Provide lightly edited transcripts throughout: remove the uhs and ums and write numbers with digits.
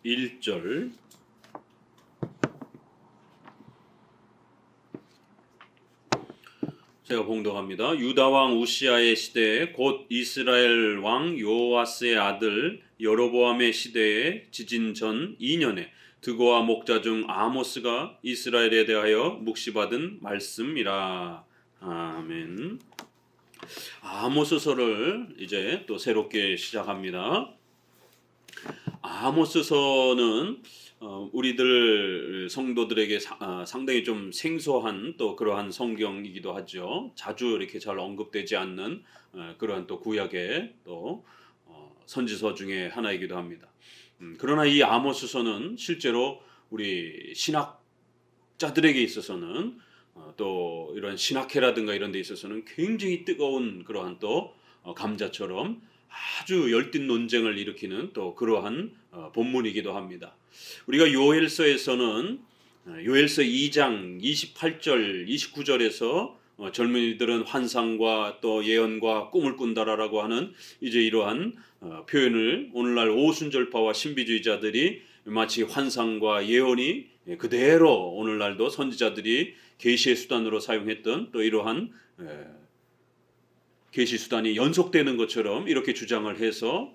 1절 제가 봉독합니다. 유다 왕 우시아의 시대에 곧 이스라엘 왕 요아스의 아들 여로보암의 시대에 지진 전 2년에 드고와 목자 중 아모스가 이스라엘에 대하여 묵시받은 말씀이라. 아멘. 아모스서를 이제 또 새롭게 시작합니다. 아모스서는 우리들 성도들에게 상당히 좀 생소한 또 그러한 성경이기도 하죠. 자주 이렇게 잘 언급되지 않는 그러한 또 구약의 또 선지서 중에 하나이기도 합니다. 그러나 이 아모스서는 실제로 우리 신학자들에게 있어서는 또 이런 신학회라든가 이런 데 있어서는 굉장히 뜨거운 그러한 또 감자처럼 아주 열띤 논쟁을 일으키는 또 그러한 본문이기도 합니다. 우리가 요엘서에서는 요엘서 2장 28절 29절에서 젊은이들은 환상과 또 예언과 꿈을 꾼다라고 하는 이제 이러한 표현을 오늘날 오순절파와 신비주의자들이 마치 환상과 예언이 그대로 오늘날도 선지자들이 계시의 수단으로 사용했던 또 이러한 계시 수단이 연속되는 것처럼 이렇게 주장을 해서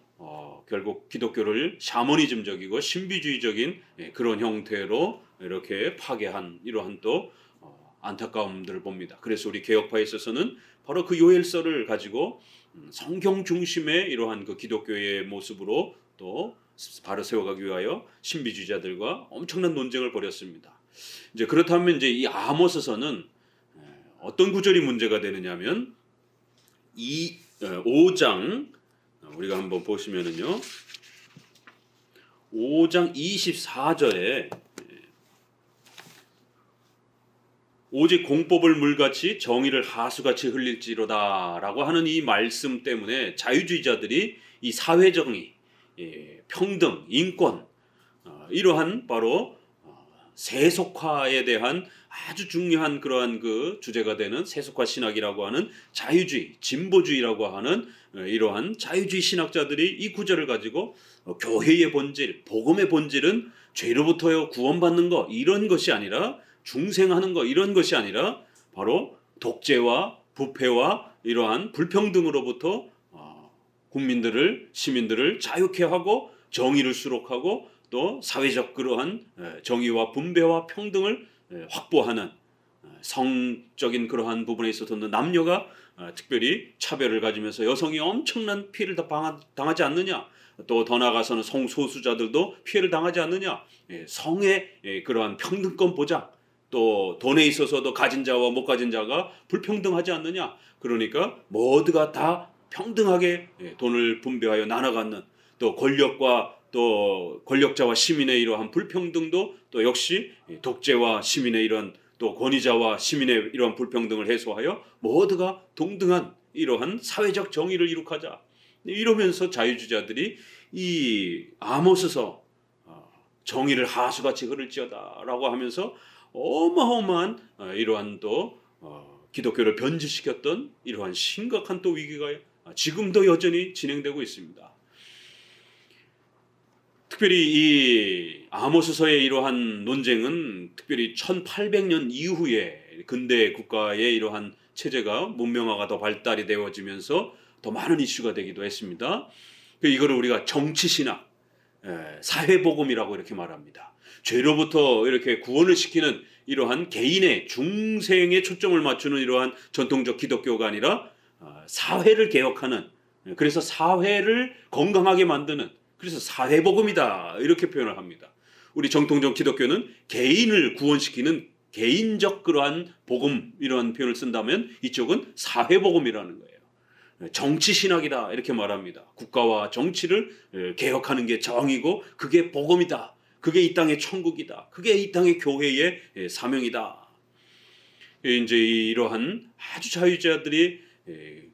결국 기독교를 샤머니즘적이고 신비주의적인 그런 형태로 이렇게 파괴한 이러한 또 안타까움들을 봅니다. 그래서 우리 개혁파에 있어서는 바로 그 요엘서를 가지고 성경 중심의 이러한 그 기독교의 모습으로 또 바로 세워가기 위하여 신비주의자들과 엄청난 논쟁을 벌였습니다. 이제 그렇다면 이제 이 아모스서는 어떤 구절이 문제가 되느냐면 이 5장 우리가 한번 보시면은요. 5장 24절에 오직 공법을 물같이 정의를 하수같이 흘릴지로다라고 하는 이 말씀 때문에 자유주의자들이 이 사회정의, 평등, 인권 이러한 바로 세속화에 대한 아주 중요한 그러한 그 주제가 되는 세속화 신학이라고 하는 자유주의, 진보주의라고 하는 이러한 자유주의 신학자들이 이 구절을 가지고 교회의 본질, 복음의 본질은 죄로부터 구원받는 것 이런 것이 아니라 중생하는 것 이런 것이 아니라 바로 독재와 부패와 이러한 불평등으로부터 국민들을 시민들을 자유케 하고 정의를 수록하고 또 사회적 그러한 정의와 분배와 평등을 확보하는 성적인 그러한 부분에 있어서는 남녀가 특별히 차별을 가지면서 여성이 엄청난 피해를 당하지 않느냐 또 더 나아가서는 성소수자들도 피해를 당하지 않느냐 성의 그러한 평등권 보장 또 돈에 있어서도 가진 자와 못 가진 자가 불평등하지 않느냐 그러니까 모두가 다 평등하게 돈을 분배하여 나눠가는 또 권력과 또 권력자와 시민의 이러한 불평등도 또 역시 독재와 시민의 이런 또 권위자와 시민의 이러한 불평등을 해소하여 모두가 동등한 이러한 사회적 정의를 이룩하자 이러면서 자유주의자들이 이 아모스서 정의를 하수같이 흐를지어다라고 하면서 어마어마한 이러한 또 기독교를 변질시켰던 이러한 심각한 또 위기가 지금도 여전히 진행되고 있습니다. 특별히 이 아모스서의 이러한 논쟁은 특별히 1800년 이후에 근대 국가의 이러한 체제가 문명화가 더 발달이 되어지면서 더 많은 이슈가 되기도 했습니다. 이거를 우리가 정치신학, 사회복음이라고 이렇게 말합니다. 죄로부터 이렇게 구원을 시키는 이러한 개인의 중생에 초점을 맞추는 이러한 전통적 기독교가 아니라 사회를 개혁하는 그래서 사회를 건강하게 만드는 그래서 사회복음이다 이렇게 표현을 합니다. 우리 정통적 기독교는 개인을 구원시키는 개인적 그러한 복음 이러한 표현을 쓴다면 이쪽은 사회복음이라는 거예요. 정치신학이다 이렇게 말합니다. 국가와 정치를 개혁하는 게 정의고 그게 복음이다. 그게 이 땅의 천국이다. 그게 이 땅의 교회의 사명이다. 이제 이러한 아주 자유주의자들이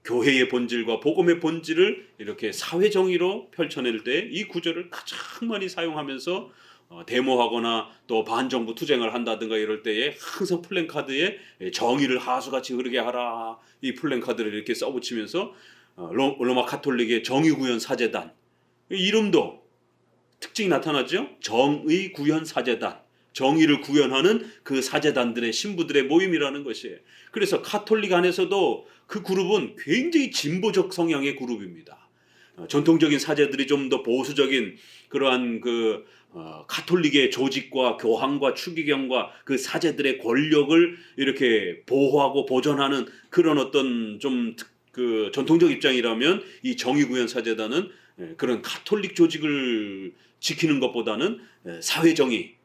교회의 본질과 복음의 본질을 이렇게 사회정의로 펼쳐낼 때 이 구절을 가장 많이 사용하면서 데모하거나 또 반정부 투쟁을 한다든가 이럴 때에 항상 플랜카드에 정의를 하수같이 흐르게 하라 이 플랜카드를 이렇게 써붙이면서 로마 카톨릭의 정의구현 사제단 이름도 특징이 나타나죠. 정의 구현 사제단, 정의를 구현하는 그 사제단들의 신부들의 모임이라는 것이에요. 그래서 카톨릭 안에서도 그 그룹은 굉장히 진보적 성향의 그룹입니다. 전통적인 사제들이 좀 더 보수적인 그러한 카톨릭의 조직과 교황과 추기경과 그 사제들의 권력을 이렇게 보호하고 보존하는 그런 어떤 좀 전통적 입장이라면, 이 정의구현 사제단은 그런 카톨릭 조직을 지키는 것보다는 사회정의,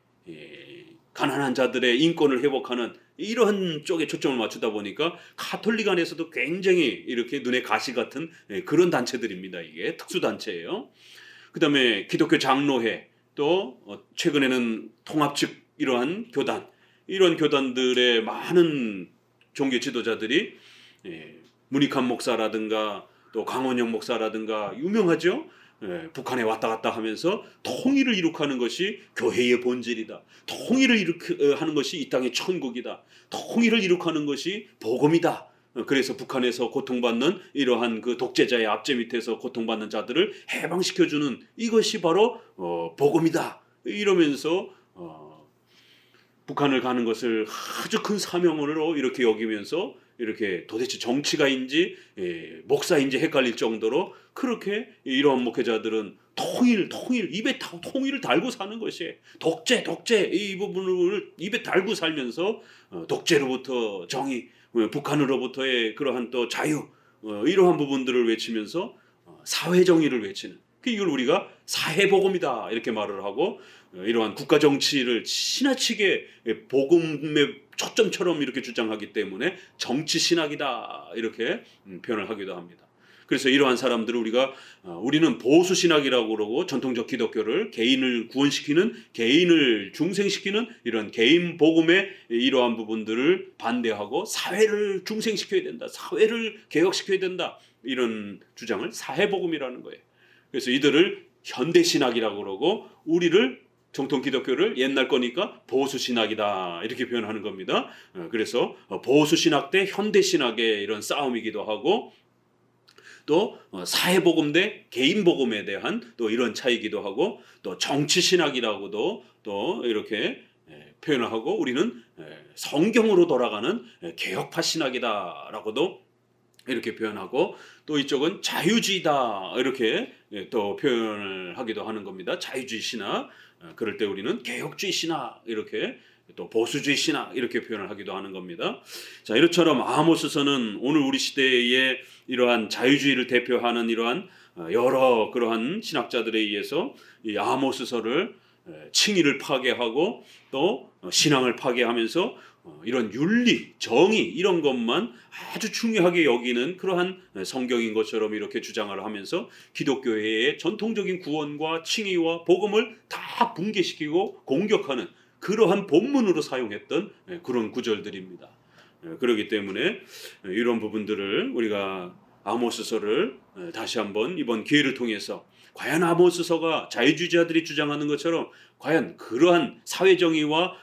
가난한 자들의 인권을 회복하는 이러한 쪽에 초점을 맞추다 보니까 카톨릭 안에서도 굉장히 이렇게 눈에 가시 같은 그런 단체들입니다. 이게 특수단체예요. 그 다음에 기독교 장로회, 또 최근에는 통합측 이러한 교단, 이런 교단들의 많은 종교 지도자들이 문익환 목사라든가 또 강원영 목사라든가 유명하죠. 북한에 왔다 갔다 하면서 통일을 이룩하는 것이 교회의 본질이다. 통일을 이룩하는 것이 이 땅의 천국이다. 통일을 이룩하는 것이 복음이다. 그래서 북한에서 고통받는 이러한 그 독재자의 압제 밑에서 고통받는 자들을 해방시켜주는 이것이 바로 복음이다. 이러면서 북한을 가는 것을 아주 큰 사명으로 이렇게 여기면서 이렇게 도대체 정치가인지 목사인지 헷갈릴 정도로 그렇게 이러한 목회자들은 통일 입에 통일을 달고 사는 것이, 독재 이 부분을 입에 달고 살면서 독재로부터 정의, 북한으로부터의 그러한 또 자유, 이러한 부분들을 외치면서 사회정의를 외치는, 이걸 우리가 사회복음이다 이렇게 말을 하고, 이러한 국가 정치를 지나치게 복음의 초점처럼 이렇게 주장하기 때문에 정치 신학이다 이렇게 표현을 하기도 합니다. 그래서 이러한 사람들을 우리는 보수 신학이라고 그러고, 전통적 기독교를 개인을 구원시키는, 개인을 중생시키는 이런 개인 복음의 이러한 부분들을 반대하고 사회를 중생시켜야 된다, 사회를 개혁시켜야 된다, 이런 주장을 사회복음이라는 거예요. 그래서 이들을 현대신학이라고 그러고, 우리를 정통 기독교를 옛날 거니까 보수신학이다 이렇게 표현하는 겁니다. 그래서 보수신학 대 현대신학의 이런 싸움이기도 하고, 또 사회복음 대 개인복음에 대한 또 이런 차이기도 하고, 또 정치신학이라고도 또 이렇게 표현을 하고, 우리는 성경으로 돌아가는 개혁파 신학이다라고도 이렇게 표현하고, 또 이쪽은 자유주의다 이렇게 또 표현을 하기도 하는 겁니다. 자유주의 신학. 그럴 때 우리는 개혁주의 신학, 이렇게 또 보수주의 신학 이렇게 표현을 하기도 하는 겁니다. 자, 이처럼 아모스서는 오늘 우리 시대의 이러한 자유주의를 대표하는 이러한 여러 그러한 신학자들에 의해서 이 아모스서를 칭의를 파괴하고 또 신앙을 파괴하면서 이런 윤리, 정의 이런 것만 아주 중요하게 여기는 그러한 성경인 것처럼 이렇게 주장을 하면서 기독교회의 전통적인 구원과 칭의와 복음을 다 붕괴시키고 공격하는 그러한 본문으로 사용했던 그런 구절들입니다. 그렇기 때문에 이런 부분들을 우리가 아모스서를 다시 한번 이번 기회를 통해서, 과연 아모스서가 자유주의자들이 주장하는 것처럼 과연 그러한 사회정의와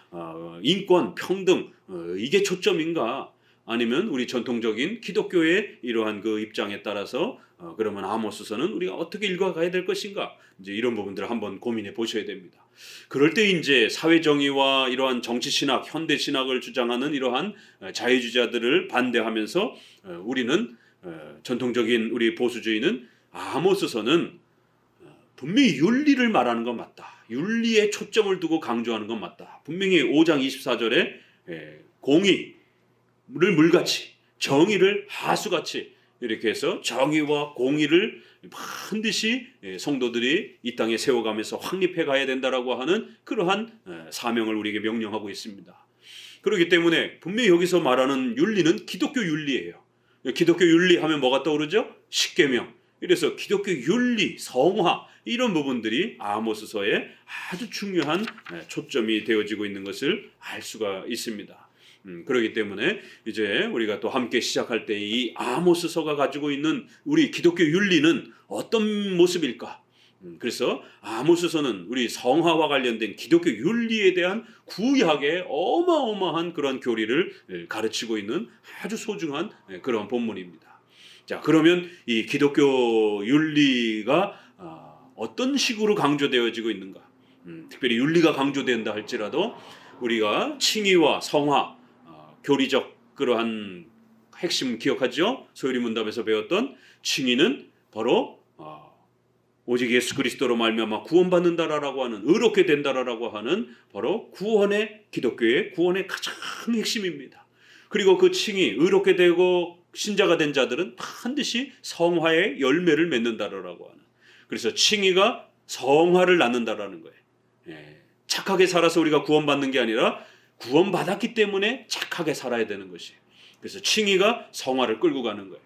인권, 평등 이게 초점인가, 아니면 우리 전통적인 기독교의 이러한 그 입장에 따라서 그러면 아모스서는 우리가 어떻게 읽어가야 될 것인가, 이제 이런 부분들을 한번 고민해 보셔야 됩니다. 그럴 때 이제 사회정의와 이러한 정치신학, 현대신학을 주장하는 이러한 자유주의자들을 반대하면서 우리는 전통적인 우리 보수주의는 아모스서는 분명히 윤리를 말하는 건 맞다, 윤리에 초점을 두고 강조하는 건 맞다, 분명히 5장 24절에 공의를 물같이 정의를 하수같이 이렇게 해서 정의와 공의를 반드시 성도들이 이 땅에 세워가면서 확립해 가야 된다라고 하는 그러한 사명을 우리에게 명령하고 있습니다. 그렇기 때문에 분명히 여기서 말하는 윤리는 기독교 윤리예요. 기독교 윤리 하면 뭐가 떠오르죠? 십계명. 그래서 기독교 윤리, 성화 이런 부분들이 아모스서에 아주 중요한 초점이 되어지고 있는 것을 알 수가 있습니다. 그렇기 때문에 이제 우리가 또 함께 시작할 때 이 아모스서가 가지고 있는 우리 기독교 윤리는 어떤 모습일까? 그래서 아모스서는 우리 성화와 관련된 기독교 윤리에 대한 구약의 어마어마한 그런 교리를 가르치고 있는 아주 소중한 그런 본문입니다. 자, 그러면 이 기독교 윤리가 어떤 식으로 강조되어지고 있는가? 특별히 윤리가 강조된다 할지라도 우리가 칭의와 성화, 교리적 그러한 핵심 기억하죠? 소요리 문답에서 배웠던 칭의는 바로 오직 예수 그리스도로 말미암아 구원받는다라고 하는, 의롭게 된다라고 하는 바로 구원의, 기독교의 구원의 가장 핵심입니다. 그리고 그 칭의, 의롭게 되고 신자가 된 자들은 반드시 성화의 열매를 맺는다라고 하는, 그래서 칭의가 성화를 낳는다라는 거예요. 착하게 살아서 우리가 구원받는 게 아니라 구원받았기 때문에 착하게 살아야 되는 것이. 그래서 칭의가 성화를 끌고 가는 거예요.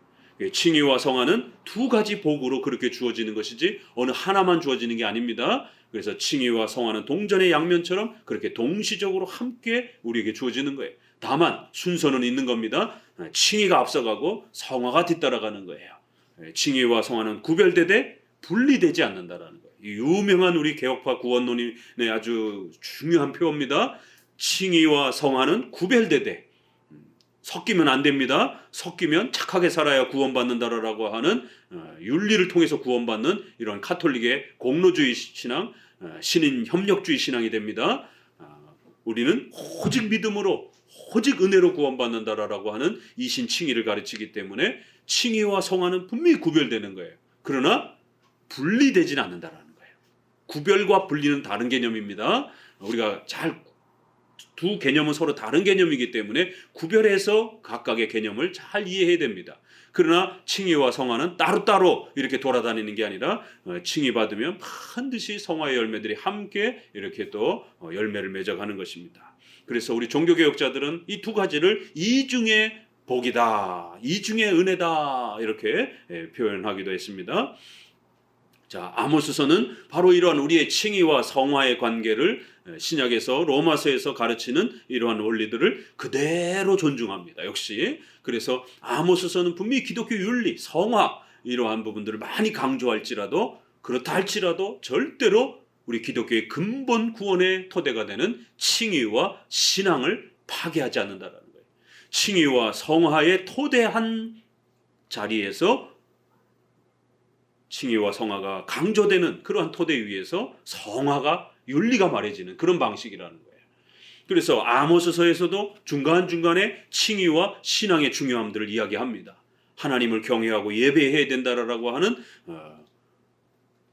칭의와 성화는 두 가지 복으로 그렇게 주어지는 것이지 어느 하나만 주어지는 게 아닙니다. 그래서 칭의와 성화는 동전의 양면처럼 그렇게 동시적으로 함께 우리에게 주어지는 거예요. 다만 순서는 있는 겁니다. 칭의가 앞서가고 성화가 뒤따라가는 거예요. 칭의와 성화는 구별되되 분리되지 않는다라는 거예요. 유명한 우리 개혁파 구원론의 아주 중요한 표어입니다. 칭의와 성화는 구별되되, 섞이면 안 됩니다. 섞이면 착하게 살아야 구원받는다라고 하는 윤리를 통해서 구원받는 이런 카톨릭의 공로주의 신앙, 신인 협력주의 신앙이 됩니다. 우리는 오직 믿음으로, 오직 은혜로 구원받는다라고 하는 이신 칭의를 가르치기 때문에 칭의와 성화는 분명히 구별되는 거예요. 그러나 분리되지는 않는다라는 거예요. 구별과 분리는 다른 개념입니다. 우리가 두 개념은 서로 다른 개념이기 때문에 구별해서 각각의 개념을 잘 이해해야 됩니다. 그러나 칭의와 성화는 따로따로 이렇게 돌아다니는 게 아니라 칭의 받으면 반드시 성화의 열매들이 함께 이렇게 또 열매를 맺어가는 것입니다. 그래서 우리 종교개혁자들은 이 두 가지를 이중의 복이다, 이중의 은혜다 이렇게 표현하기도 했습니다. 자, 아모스서는 바로 이러한 우리의 칭의와 성화의 관계를 신약에서, 로마서에서 가르치는 이러한 원리들을 그대로 존중합니다. 역시 그래서 아모스서는 분명히 기독교 윤리, 성화 이러한 부분들을 많이 강조할지라도, 그렇다 할지라도 절대로 우리 기독교의 근본 구원의 토대가 되는 칭의와 신앙을 파괴하지 않는다라는 거예요. 칭의와 성화의 토대한 자리에서 칭의와 성화가 강조되는 그러한 토대 위에서 성화가, 윤리가 말해지는 그런 방식이라는 거예요. 그래서 아모스서에서도 중간중간에 칭의와 신앙의 중요함들을 이야기합니다. 하나님을 경외하고 예배해야 된다라고 하는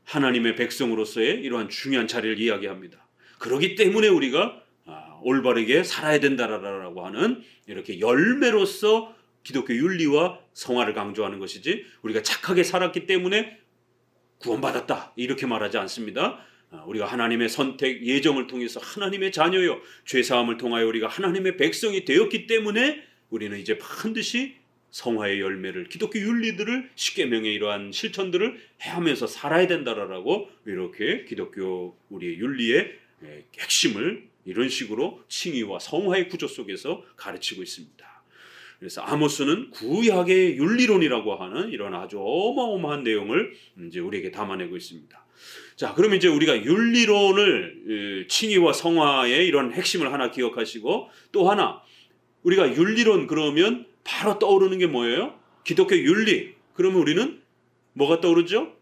하나님의 백성으로서의 이러한 중요한 자리를 이야기합니다. 그렇기 때문에 우리가 올바르게 살아야 된다라고 하는 이렇게 열매로서 기독교 윤리와 성화를 강조하는 것이지, 우리가 착하게 살았기 때문에 구원받았다 이렇게 말하지 않습니다. 우리가 하나님의 선택, 예정을 통해서 하나님의 자녀요, 죄사함을 통하여 우리가 하나님의 백성이 되었기 때문에 우리는 이제 반드시 성화의 열매를, 기독교 윤리들을, 십계명의 이러한 실천들을 해하면서 살아야 된다라고 이렇게 기독교 우리의 윤리의 핵심을 이런 식으로 칭의와 성화의 구조 속에서 가르치고 있습니다. 그래서 아모스는 구약의 윤리론이라고 하는 이런 아주 어마어마한 내용을 이제 우리에게 담아내고 있습니다. 자, 그러면 이제 우리가 윤리론을, 칭의와 성화의 이런 핵심을 하나 기억하시고, 또 하나 우리가 윤리론 그러면 바로 떠오르는 게 뭐예요? 기독교 윤리. 그러면 우리는 뭐가 떠오르죠?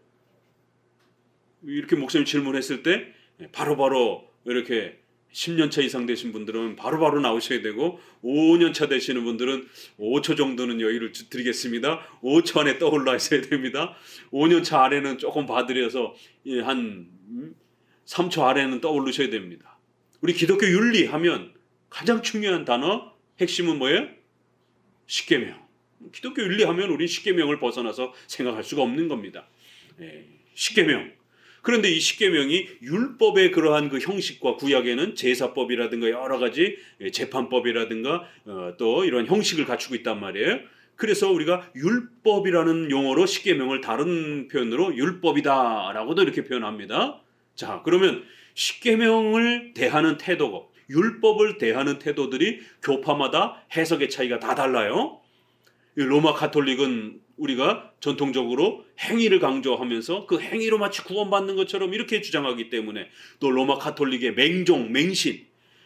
이렇게 목사님 질문했을 때 바로바로 이렇게 10년차 이상 되신 분들은 바로바로 나오셔야 되고, 5년차 되시는 분들은 5초 정도는 여유를 드리겠습니다. 5초 안에 떠올라 있어야 됩니다. 5년차 아래는 조금 봐드려서 한 3초 아래는 떠오르셔야 됩니다. 우리 기독교 윤리 하면 가장 중요한 단어, 핵심은 뭐예요? 십계명. 기독교 윤리 하면 우리 십계명을 벗어나서 생각할 수가 없는 겁니다. 십계명. 그런데 이 십계명이 율법의 그러한 그 형식과, 구약에는 제사법이라든가 여러 가지 재판법이라든가 또 이런 형식을 갖추고 있단 말이에요. 그래서 우리가 율법이라는 용어로 십계명을 다른 표현으로 율법이다라고도 이렇게 표현합니다. 자, 그러면 십계명을 대하는 태도고 율법을 대하는 태도들이 교파마다 해석의 차이가 다 달라요. 로마 가톨릭은 우리가 전통적으로 행위를 강조하면서 그 행위로 마치 구원받는 것처럼 이렇게 주장하기 때문에, 또 로마 가톨릭의 맹종, 맹신,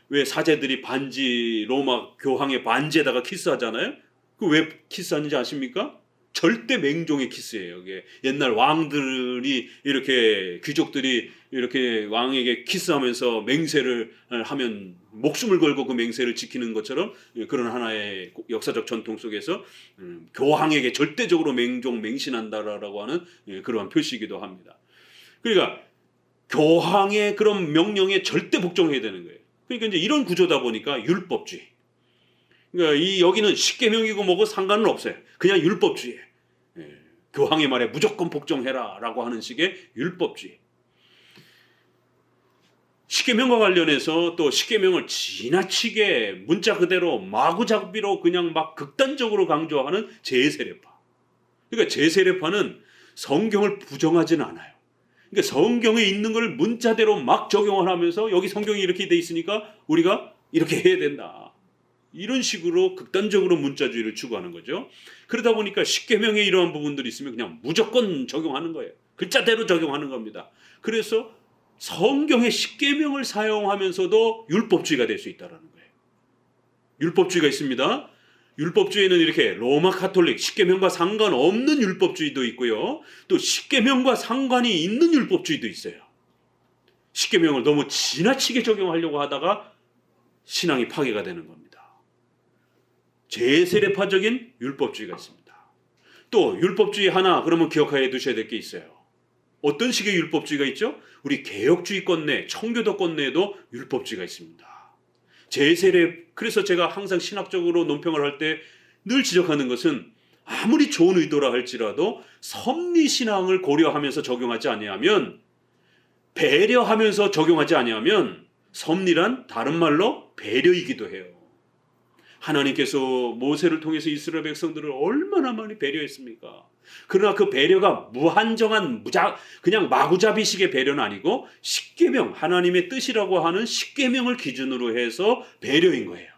왜 사제들이 반지, 로마 교황의 반지에다가 키스하잖아요. 그 왜 키스하는지 아십니까? 절대 맹종의 키스예요. 이게 옛날 왕들이 이렇게 귀족들이 이렇게 왕에게 키스하면서 맹세를 하면 목숨을 걸고 그 맹세를 지키는 것처럼 그런 하나의 역사적 전통 속에서 교황에게 절대적으로 맹종 맹신한다라고 하는 그러한 표시이기도 합니다. 그러니까 교황의 그런 명령에 절대 복종해야 되는 거예요. 그러니까 이제 이런 구조다 보니까 율법주의. 그러니까 이 여기는 십계명이고 뭐고 상관은 없어요. 그냥 율법주의. 교황의 말에 무조건 복종해라라고 하는 식의 율법주의. 십계명과 관련해서 또 십계명을 지나치게 문자 그대로 마구잡이로 그냥 막 극단적으로 강조하는 제세례파. 그러니까 제세례파는 성경을 부정하지는 않아요. 그러니까 성경에 있는 걸 문자대로 막 적용을 하면서 여기 성경이 이렇게 돼 있으니까 우리가 이렇게 해야 된다. 이런 식으로 극단적으로 문자주의를 추구하는 거죠. 그러다 보니까 십계명에 이러한 부분들이 있으면 그냥 무조건 적용하는 거예요. 글자대로 적용하는 겁니다. 그래서 성경의 십계명을 사용하면서도 율법주의가 될 수 있다는 거예요. 율법주의가 있습니다. 율법주의는 이렇게 로마 카톨릭 십계명과 상관없는 율법주의도 있고요. 또 십계명과 상관이 있는 율법주의도 있어요. 십계명을 너무 지나치게 적용하려고 하다가 신앙이 파괴가 되는 겁니다. 제세례파적인 율법주의가 있습니다. 또 율법주의 하나 그러면 기억하여 두셔야 될 게 있어요. 어떤 식의 율법주의가 있죠? 우리 개혁주의권 내, 청교도권 내에도 율법주의가 있습니다. 그래서 제가 항상 신학적으로 논평을 할 때 늘 지적하는 것은 아무리 좋은 의도라 할지라도 섭리신앙을 고려하면서 적용하지 아니하면, 배려하면서 적용하지 아니하면 섭리란 다른 말로 배려이기도 해요. 하나님께서 모세를 통해서 이스라엘 백성들을 얼마나 많이 배려했습니까? 그러나 그 배려가 무한정한 그냥 마구잡이식의 배려는 아니고 십계명, 하나님의 뜻이라고 하는 십계명을 기준으로 해서 배려인 거예요.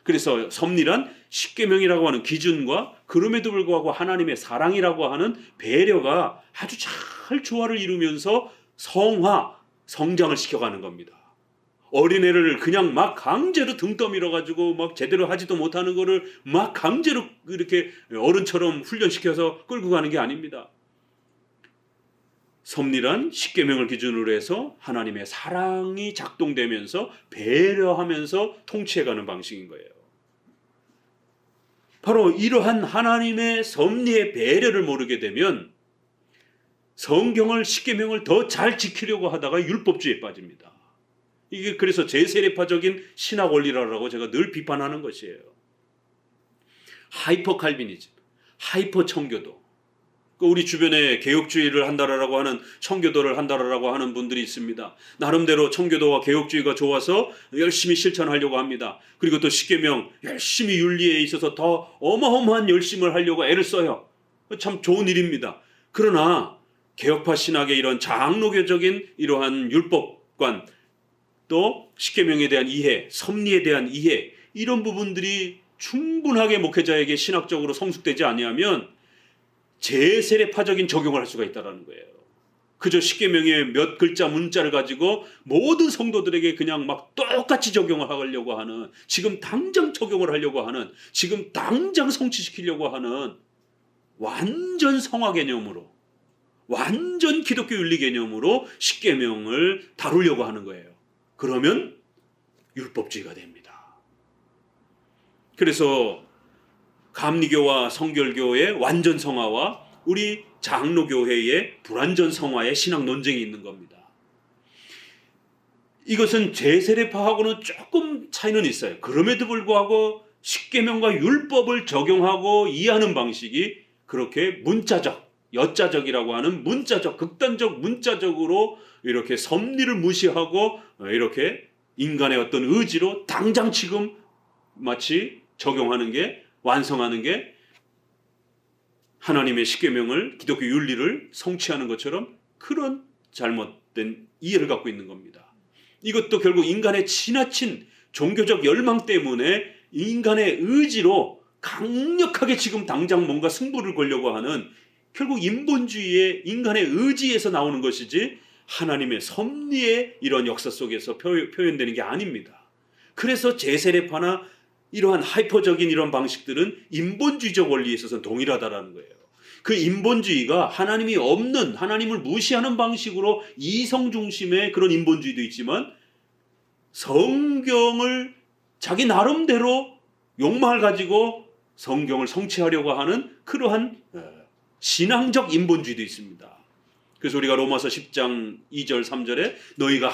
그래서 섭리란 십계명이라고 하는 기준과 그럼에도 불구하고 하나님의 사랑이라고 하는 배려가 아주 잘 조화를 이루면서 성장을 시켜가는 겁니다. 어린애를 그냥 막 강제로 등 떠밀어가지고 막 제대로 하지도 못하는 거를 막 강제로 이렇게 어른처럼 훈련시켜서 끌고 가는 게 아닙니다. 섭리란 십계명을 기준으로 해서 하나님의 사랑이 작동되면서 배려하면서 통치해가는 방식인 거예요. 바로 이러한 하나님의 섭리의 배려를 모르게 되면 성경을, 십계명을 더 잘 지키려고 하다가 율법주의에 빠집니다. 이게 그래서 제세례파적인 신학 원리라고 제가 늘 비판하는 것이에요. 하이퍼 칼비니즘, 하이퍼 청교도. 우리 주변에 개혁주의를 한다라고 하는, 청교도를 한다라고 하는 분들이 있습니다. 나름대로 청교도와 개혁주의가 좋아서 열심히 실천하려고 합니다. 그리고 또 십계명 열심히 윤리에 있어서 더 어마어마한 열심을 하려고 애를 써요. 참 좋은 일입니다. 그러나 개혁파 신학의 이런 장로교적인 이러한 율법관, 또 십계명에 대한 이해, 섭리에 대한 이해, 이런 부분들이 충분하게 목회자에게 신학적으로 성숙되지 아니하면 제세례파적인 적용을 할 수가 있다는 거예요. 그저 십계명의 몇 글자 문자를 가지고 모든 성도들에게 그냥 막 똑같이 적용을 하려고 하는, 지금 당장 적용을 하려고 하는, 지금 당장 성취시키려고 하는 완전 성화 개념으로, 완전 기독교 윤리 개념으로 십계명을 다루려고 하는 거예요. 그러면 율법주의가 됩니다. 그래서 감리교와 성결교의 완전 성화와 우리 장로교회의 불완전 성화의 신학 논쟁이 있는 겁니다. 이것은 제세례파하고는 조금 차이는 있어요. 그럼에도 불구하고 십계명과 율법을 적용하고 이해하는 방식이 그렇게 문자적, 여자적이라고 하는 문자적, 극단적 문자적으로 이렇게 섭리를 무시하고 이렇게 인간의 어떤 의지로 당장 지금 마치 적용하는 게, 완성하는 게 하나님의 십계명을, 기독교 윤리를 성취하는 것처럼 그런 잘못된 이해를 갖고 있는 겁니다. 이것도 결국 인간의 지나친 종교적 열망 때문에 인간의 의지로 강력하게 지금 당장 뭔가 승부를 걸려고 하는, 결국 인본주의의 인간의 의지에서 나오는 것이지 하나님의 섭리의 이런 역사 속에서 표현되는 게 아닙니다. 그래서 제세례파나 이러한 하이퍼적인 이런 방식들은 인본주의적 원리에 있어서는 동일하다라는 거예요. 그 인본주의가 하나님이 없는, 하나님을 무시하는 방식으로 이성 중심의 그런 인본주의도 있지만 성경을 자기 나름대로 욕망을 가지고 성경을 성취하려고 하는 그러한 신앙적 인본주의도 있습니다. 그래서 우리가 로마서 10장 2절 3절에 너희가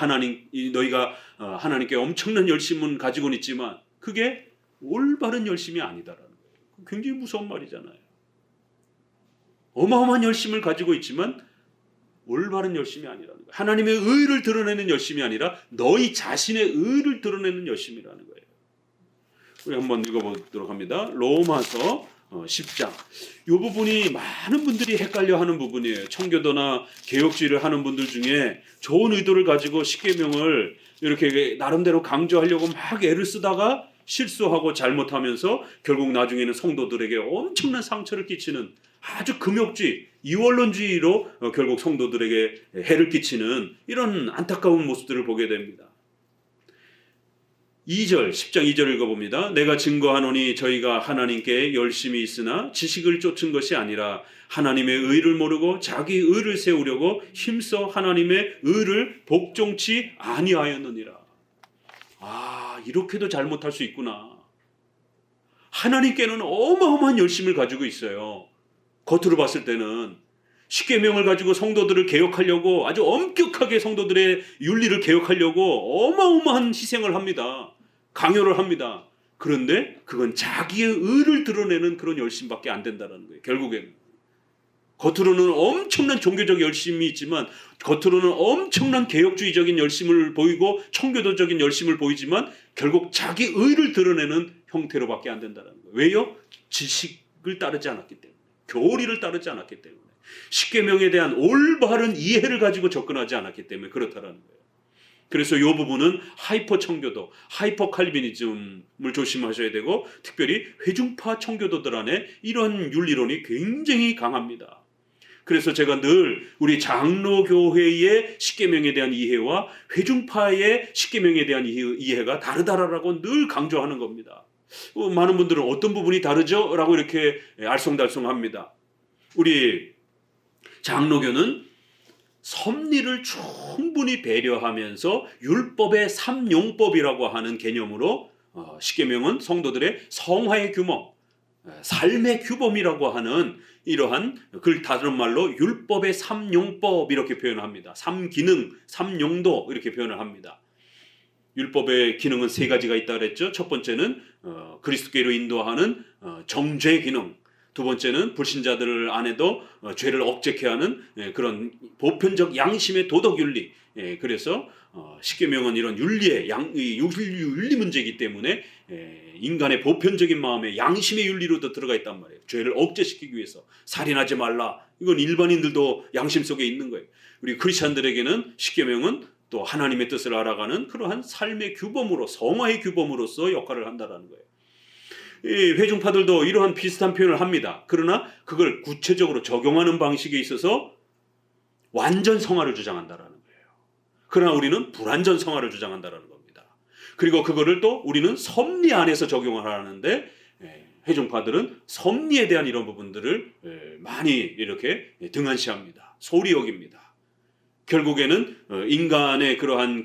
하나님께 엄청난 열심은 가지고는 있지만 그게 올바른 열심이 아니다라는 거예요. 굉장히 무서운 말이잖아요. 어마어마한 열심을 가지고 있지만 올바른 열심이 아니라는 거예요. 하나님의 의를 드러내는 열심이 아니라 너희 자신의 의를 드러내는 열심이라는 거예요. 우리 한번 읽어보도록 합니다. 로마서 10장. 이 부분이 많은 분들이 헷갈려하는 부분이에요. 청교도나 개혁주의를 하는 분들 중에 좋은 의도를 가지고 십계명을 이렇게 나름대로 강조하려고 막 애를 쓰다가 실수하고 잘못하면서 결국 나중에는 성도들에게 엄청난 상처를 끼치는 아주 금욕주의, 이원론주의로 결국 성도들에게 해를 끼치는 이런 안타까운 모습들을 보게 됩니다. 2절, 10장 2절 읽어봅니다. 내가 증거하노니 저희가 하나님께 열심히 있으나 지식을 쫓은 것이 아니라 하나님의 의를 모르고 자기 의를 세우려고 힘써 하나님의 의를 복종치 아니하였느니라. 이렇게도 잘못할 수 있구나. 하나님께는 어마어마한 열심을 가지고 있어요. 겉으로 봤을 때는 십계명을 가지고 성도들을 개혁하려고 아주 엄격하게 성도들의 윤리를 개혁하려고 어마어마한 희생을 합니다. 강요를 합니다. 그런데 그건 자기의 의를 드러내는 그런 열심밖에 안 된다는 거예요. 결국에는 겉으로는 엄청난 종교적 열심이 있지만, 겉으로는 엄청난 개혁주의적인 열심을 보이고 청교도적인 열심을 보이지만 결국 자기 의를 드러내는 형태로밖에 안 된다는 거예요. 왜요? 지식을 따르지 않았기 때문에, 교리를 따르지 않았기 때문에, 십계명에 대한 올바른 이해를 가지고 접근하지 않았기 때문에 그렇다라는 거예요. 그래서 이 부분은 하이퍼 청교도, 하이퍼 칼비니즘을 조심하셔야 되고, 특별히 회중파 청교도들 안에 이런 윤리론이 굉장히 강합니다. 그래서 제가 늘 우리 장로교회의 십계명에 대한 이해와 회중파의 십계명에 대한 이해가 다르다라고 늘 강조하는 겁니다. 많은 분들은 어떤 부분이 다르죠? 라고 이렇게 알쏭달쏭합니다. 우리 장로교는 섭리를 충분히 배려하면서 율법의 삼용법이라고 하는 개념으로 십계명은 성도들의 성화의 규모, 삶의 규범이라고 하는 이러한, 그걸 다른 말로 율법의 삼용법 이렇게 표현합니다. 삼기능, 삼용도 이렇게 표현을 합니다. 율법의 기능은 세 가지가 있다고 그랬죠. 첫 번째는 그리스도께로 인도하는 정죄 기능, 두 번째는 불신자들 안에도 죄를 억제케 하는 그런 보편적 양심의 도덕 윤리. 그래서 십계명은 이런 윤리의 윤리 문제이기 때문에 인간의 보편적인 마음에 양심의 윤리로도 들어가 있단 말이에요. 죄를 억제시키기 위해서 살인하지 말라. 이건 일반인들도 양심 속에 있는 거예요. 우리 크리스천들에게는 십계명은 또 하나님의 뜻을 알아가는 그러한 삶의 규범으로, 성화의 규범으로서 역할을 한다는 거예요. 이 회중파들도 이러한 비슷한 표현을 합니다. 그러나 그걸 구체적으로 적용하는 방식에 있어서 완전 성화를 주장한다는 거예요. 그러나 우리는 불완전 성화를 주장한다는 겁니다. 그리고 그거를 또 우리는 섭리 안에서 적용을 하는데, 회중파들은 섭리에 대한 이런 부분들을 많이 이렇게 등한시합니다. 소홀히 여깁니다. 결국에는 인간의 그러한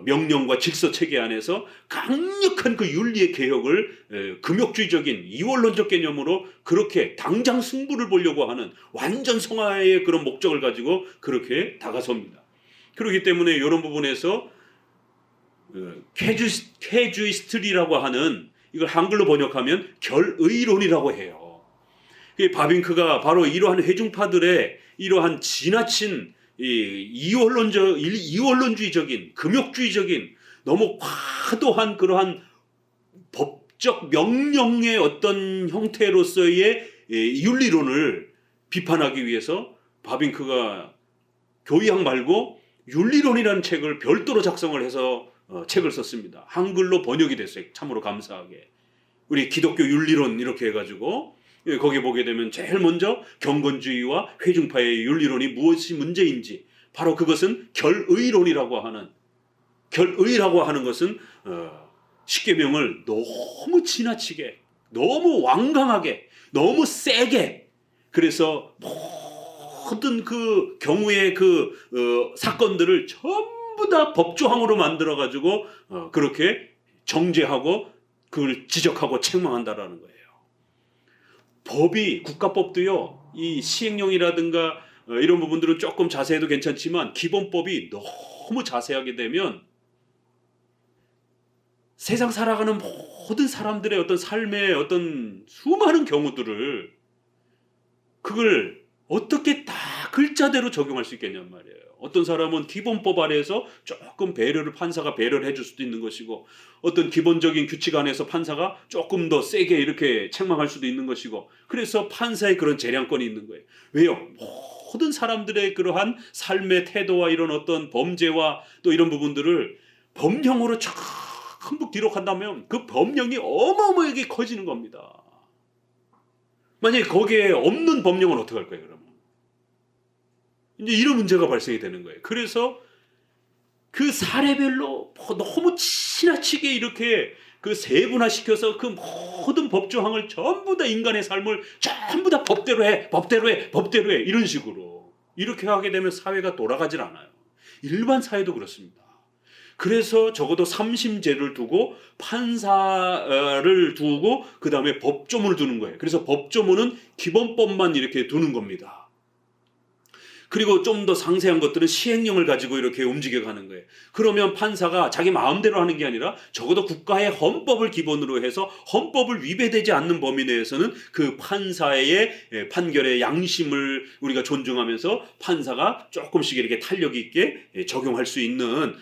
명령과 질서 체계 안에서 강력한 그 윤리의 개혁을 금욕주의적인 이원론적 개념으로 그렇게 당장 승부를 보려고 하는 완전 성화의 그런 목적을 가지고 그렇게 다가섭니다. 그렇기 때문에 이런 부분에서 캐주이스트리라고 하는, 이걸 한글로 번역하면 결의론이라고 해요. 바빙크가 바로 이러한 회중파들의 이러한 지나친 이원론주의적인, 금욕주의적인, 너무 과도한 그러한 법적 명령의 어떤 형태로서의 윤리론을 비판하기 위해서 바빙크가 교의학 말고 윤리론이라는 책을 별도로 작성을 해서 책을 썼습니다. 한글로 번역이 됐어요. 참으로 감사하게. 우리 기독교 윤리론 이렇게 해가지고 거기 보게 되면 제일 먼저 경건주의와 회중파의 윤리론이 무엇이 문제인지, 바로 그것은 결의론이라고 하는, 결의라고 하는 것은 십계명을 너무 지나치게, 너무 완강하게, 너무 세게, 그래서 모든 그 경우의 사건들을 전부 다 법조항으로 만들어 가지고 그렇게 정죄하고 그걸 지적하고 책망한다라는 거예요. 법이 국가법도요. 이 시행령이라든가 이런 부분들은 조금 자세해도 괜찮지만 기본법이 너무 자세하게 되면 세상 살아가는 모든 사람들의 어떤 삶의 어떤 수많은 경우들을 그걸 어떻게 다 글자대로 적용할 수 있겠냔 말이에요. 어떤 사람은 기본법 아래에서 조금 판사가 배려를 해줄 수도 있는 것이고, 어떤 기본적인 규칙 안에서 판사가 조금 더 세게 이렇게 책망할 수도 있는 것이고, 그래서 판사의 그런 재량권이 있는 거예요. 왜요? 모든 사람들의 그러한 삶의 태도와 이런 어떤 범죄와 또 이런 부분들을 법령으로 전부 기록한다면 그 법령이 어마어마하게 커지는 겁니다. 만약에 거기에 없는 법령은 어떻게 할 거예요, 그러면? 이제 이런 문제가 발생이 되는 거예요. 그래서 그 사례별로 너무 지나치게 이렇게 그 세분화시켜서 그 모든 법조항을 전부 다 인간의 삶을 전부 다 법대로 해 이런 식으로 이렇게 하게 되면 사회가 돌아가질 않아요. 일반 사회도 그렇습니다. 그래서 적어도 삼심제를 두고 판사를 두고 그 다음에 법조문을 두는 거예요. 그래서 법조문은 기본법만 이렇게 두는 겁니다. 그리고 좀 더 상세한 것들은 시행령을 가지고 이렇게 움직여가는 거예요. 그러면 판사가 자기 마음대로 하는 게 아니라 적어도 국가의 헌법을 기본으로 해서 헌법을 위배되지 않는 범위 내에서는 그 판사의 판결의 양심을 우리가 존중하면서 판사가 조금씩 이렇게 탄력 있게 적용할 수 있는,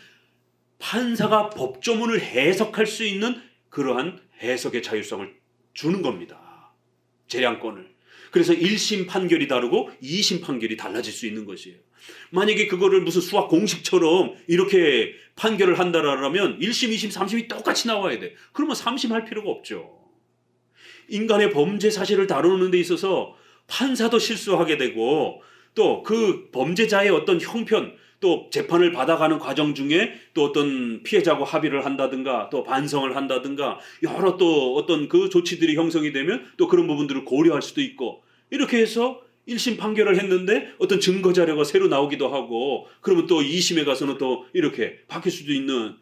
판사가 법조문을 해석할 수 있는 그러한 해석의 자율성을 주는 겁니다. 재량권을. 그래서 1심 판결이 다르고 2심 판결이 달라질 수 있는 것이에요. 만약에 그거를 무슨 수학 공식처럼 이렇게 판결을 한다라면 1심, 2심, 3심이 똑같이 나와야 돼. 그러면 3심 할 필요가 없죠. 인간의 범죄 사실을 다루는 데 있어서 판사도 실수하게 되고 또 그 범죄자의 어떤 형편, 또 재판을 받아가는 과정 중에 또 어떤 피해자하고 합의를 한다든가 또 반성을 한다든가 여러 또 어떤 그 조치들이 형성이 되면 또 그런 부분들을 고려할 수도 있고, 이렇게 해서 1심 판결을 했는데 어떤 증거 자료가 새로 나오기도 하고, 그러면 또 2심에 가서는 또 이렇게 바뀔 수도 있는.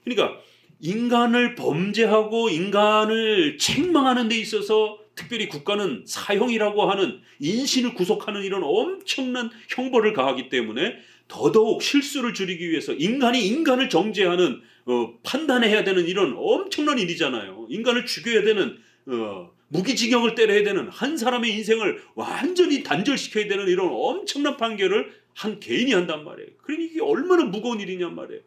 그러니까 인간을 범죄하고 인간을 책망하는 데 있어서 특별히 국가는 사형이라고 하는 인신을 구속하는 이런 엄청난 형벌을 가하기 때문에 더더욱 실수를 줄이기 위해서 인간이 인간을 정죄하는 판단해야 되는 이런 엄청난 일이잖아요. 인간을 죽여야 되는, 무기징역을 때려야 되는, 한 사람의 인생을 완전히 단절시켜야 되는 이런 엄청난 판결을 한 개인이 한단 말이에요. 그러니 이게 얼마나 무거운 일이냔 말이에요.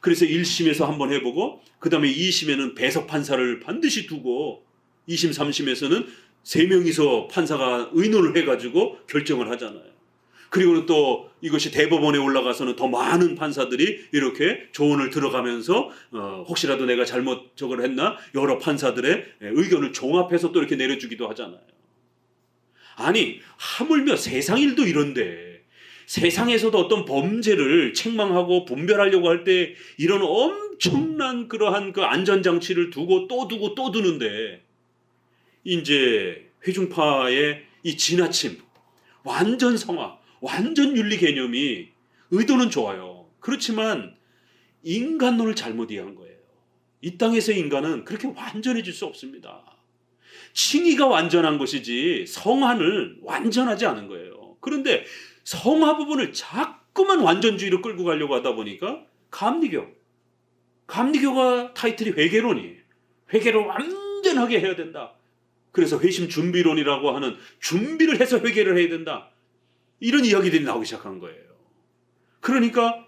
그래서 1심에서 한번 해보고 그 다음에 2심에는 배석 판사를 반드시 두고 2심, 3심에서는 3명이서 판사가 의논을 해가지고 결정을 하잖아요. 그리고는 또 이것이 대법원에 올라가서는 더 많은 판사들이 이렇게 조언을 들어가면서 혹시라도 내가 잘못 저걸 했나 여러 판사들의 의견을 종합해서 또 이렇게 내려주기도 하잖아요. 아니 하물며 세상 일도 이런데 세상에서도 어떤 범죄를 책망하고 분별하려고 할 때 이런 엄청난 그러한 그 안전장치를 두고 또 두고 또 두는데, 이제 회중파의 이 지나침, 완전 성화, 완전 윤리 개념이 의도는 좋아요. 그렇지만 인간론을 잘못 이해한 거예요. 이 땅에서의 인간은 그렇게 완전해질 수 없습니다. 칭의가 완전한 것이지 성화는 완전하지 않은 거예요. 그런데 성화 부분을 자꾸만 완전주의로 끌고 가려고 하다 보니까 감리교가 타이틀이 회개론이에요. 회개를 완전하게 해야 된다. 그래서 회심 준비론이라고 하는, 준비를 해서 회개를 해야 된다, 이런 이야기들이 나오기 시작한 거예요. 그러니까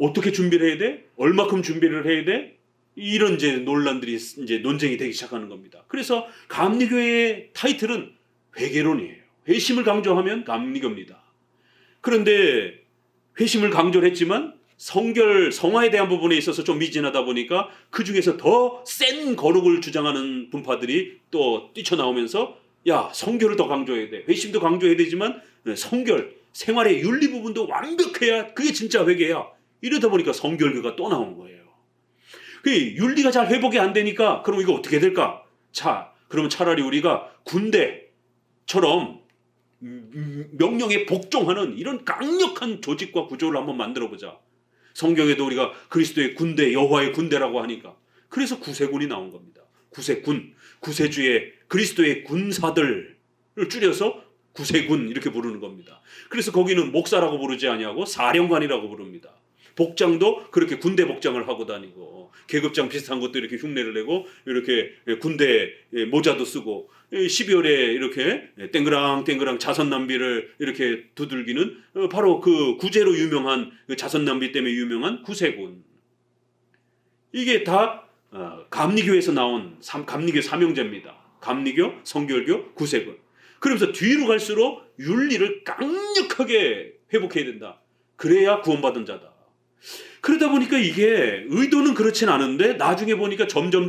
어떻게 준비를 해야 돼? 얼마큼 준비를 해야 돼? 이런 이제 논란들이 이제 논쟁이 되기 시작하는 겁니다. 그래서 감리교의 타이틀은 회개론이에요. 회심을 강조하면 감리교입니다. 그런데 회심을 강조를 했지만 성화에 대한 부분에 있어서 좀 미진하다 보니까 그 중에서 더 센 거룩을 주장하는 분파들이 또 뛰쳐나오면서 야, 성결을 더 강조해야 돼. 회심도 강조해야 되지만 성결, 생활의 윤리 부분도 완벽해야 그게 진짜 회개야. 이러다 보니까 성결교가 또 나온 거예요. 그 윤리가 잘 회복이 안 되니까 그럼 이거 어떻게 될까? 자, 그러면 차라리 우리가 군대, 명령에 복종하는 이런 강력한 조직과 구조를 한번 만들어 보자. 성경에도 우리가 그리스도의 군대, 여호와의 군대라고 하니까 그래서 구세군이 나온 겁니다. 구세군, 구세주의 그리스도의 군사들을 줄여서 구세군 이렇게 부르는 겁니다. 그래서 거기는 목사라고 부르지 아니하고 사령관이라고 부릅니다. 복장도 그렇게 군대 복장을 하고 다니고 계급장 비슷한 것도 이렇게 흉내를 내고 이렇게 군대 모자도 쓰고 12월에 이렇게 땡그랑 자선남비를 이렇게 두들기는 바로 그 구제로 유명한 자선남비 때문에 유명한 구세군. 이게 다 감리교에서 나온 감리교 삼형제입니다. 감리교, 성결교, 구세군. 그러면서 뒤로 갈수록 윤리를 강력하게 회복해야 된다. 그래야 구원받은 자다. 그러다 보니까 이게 의도는 그렇진 않은데 나중에 보니까 점점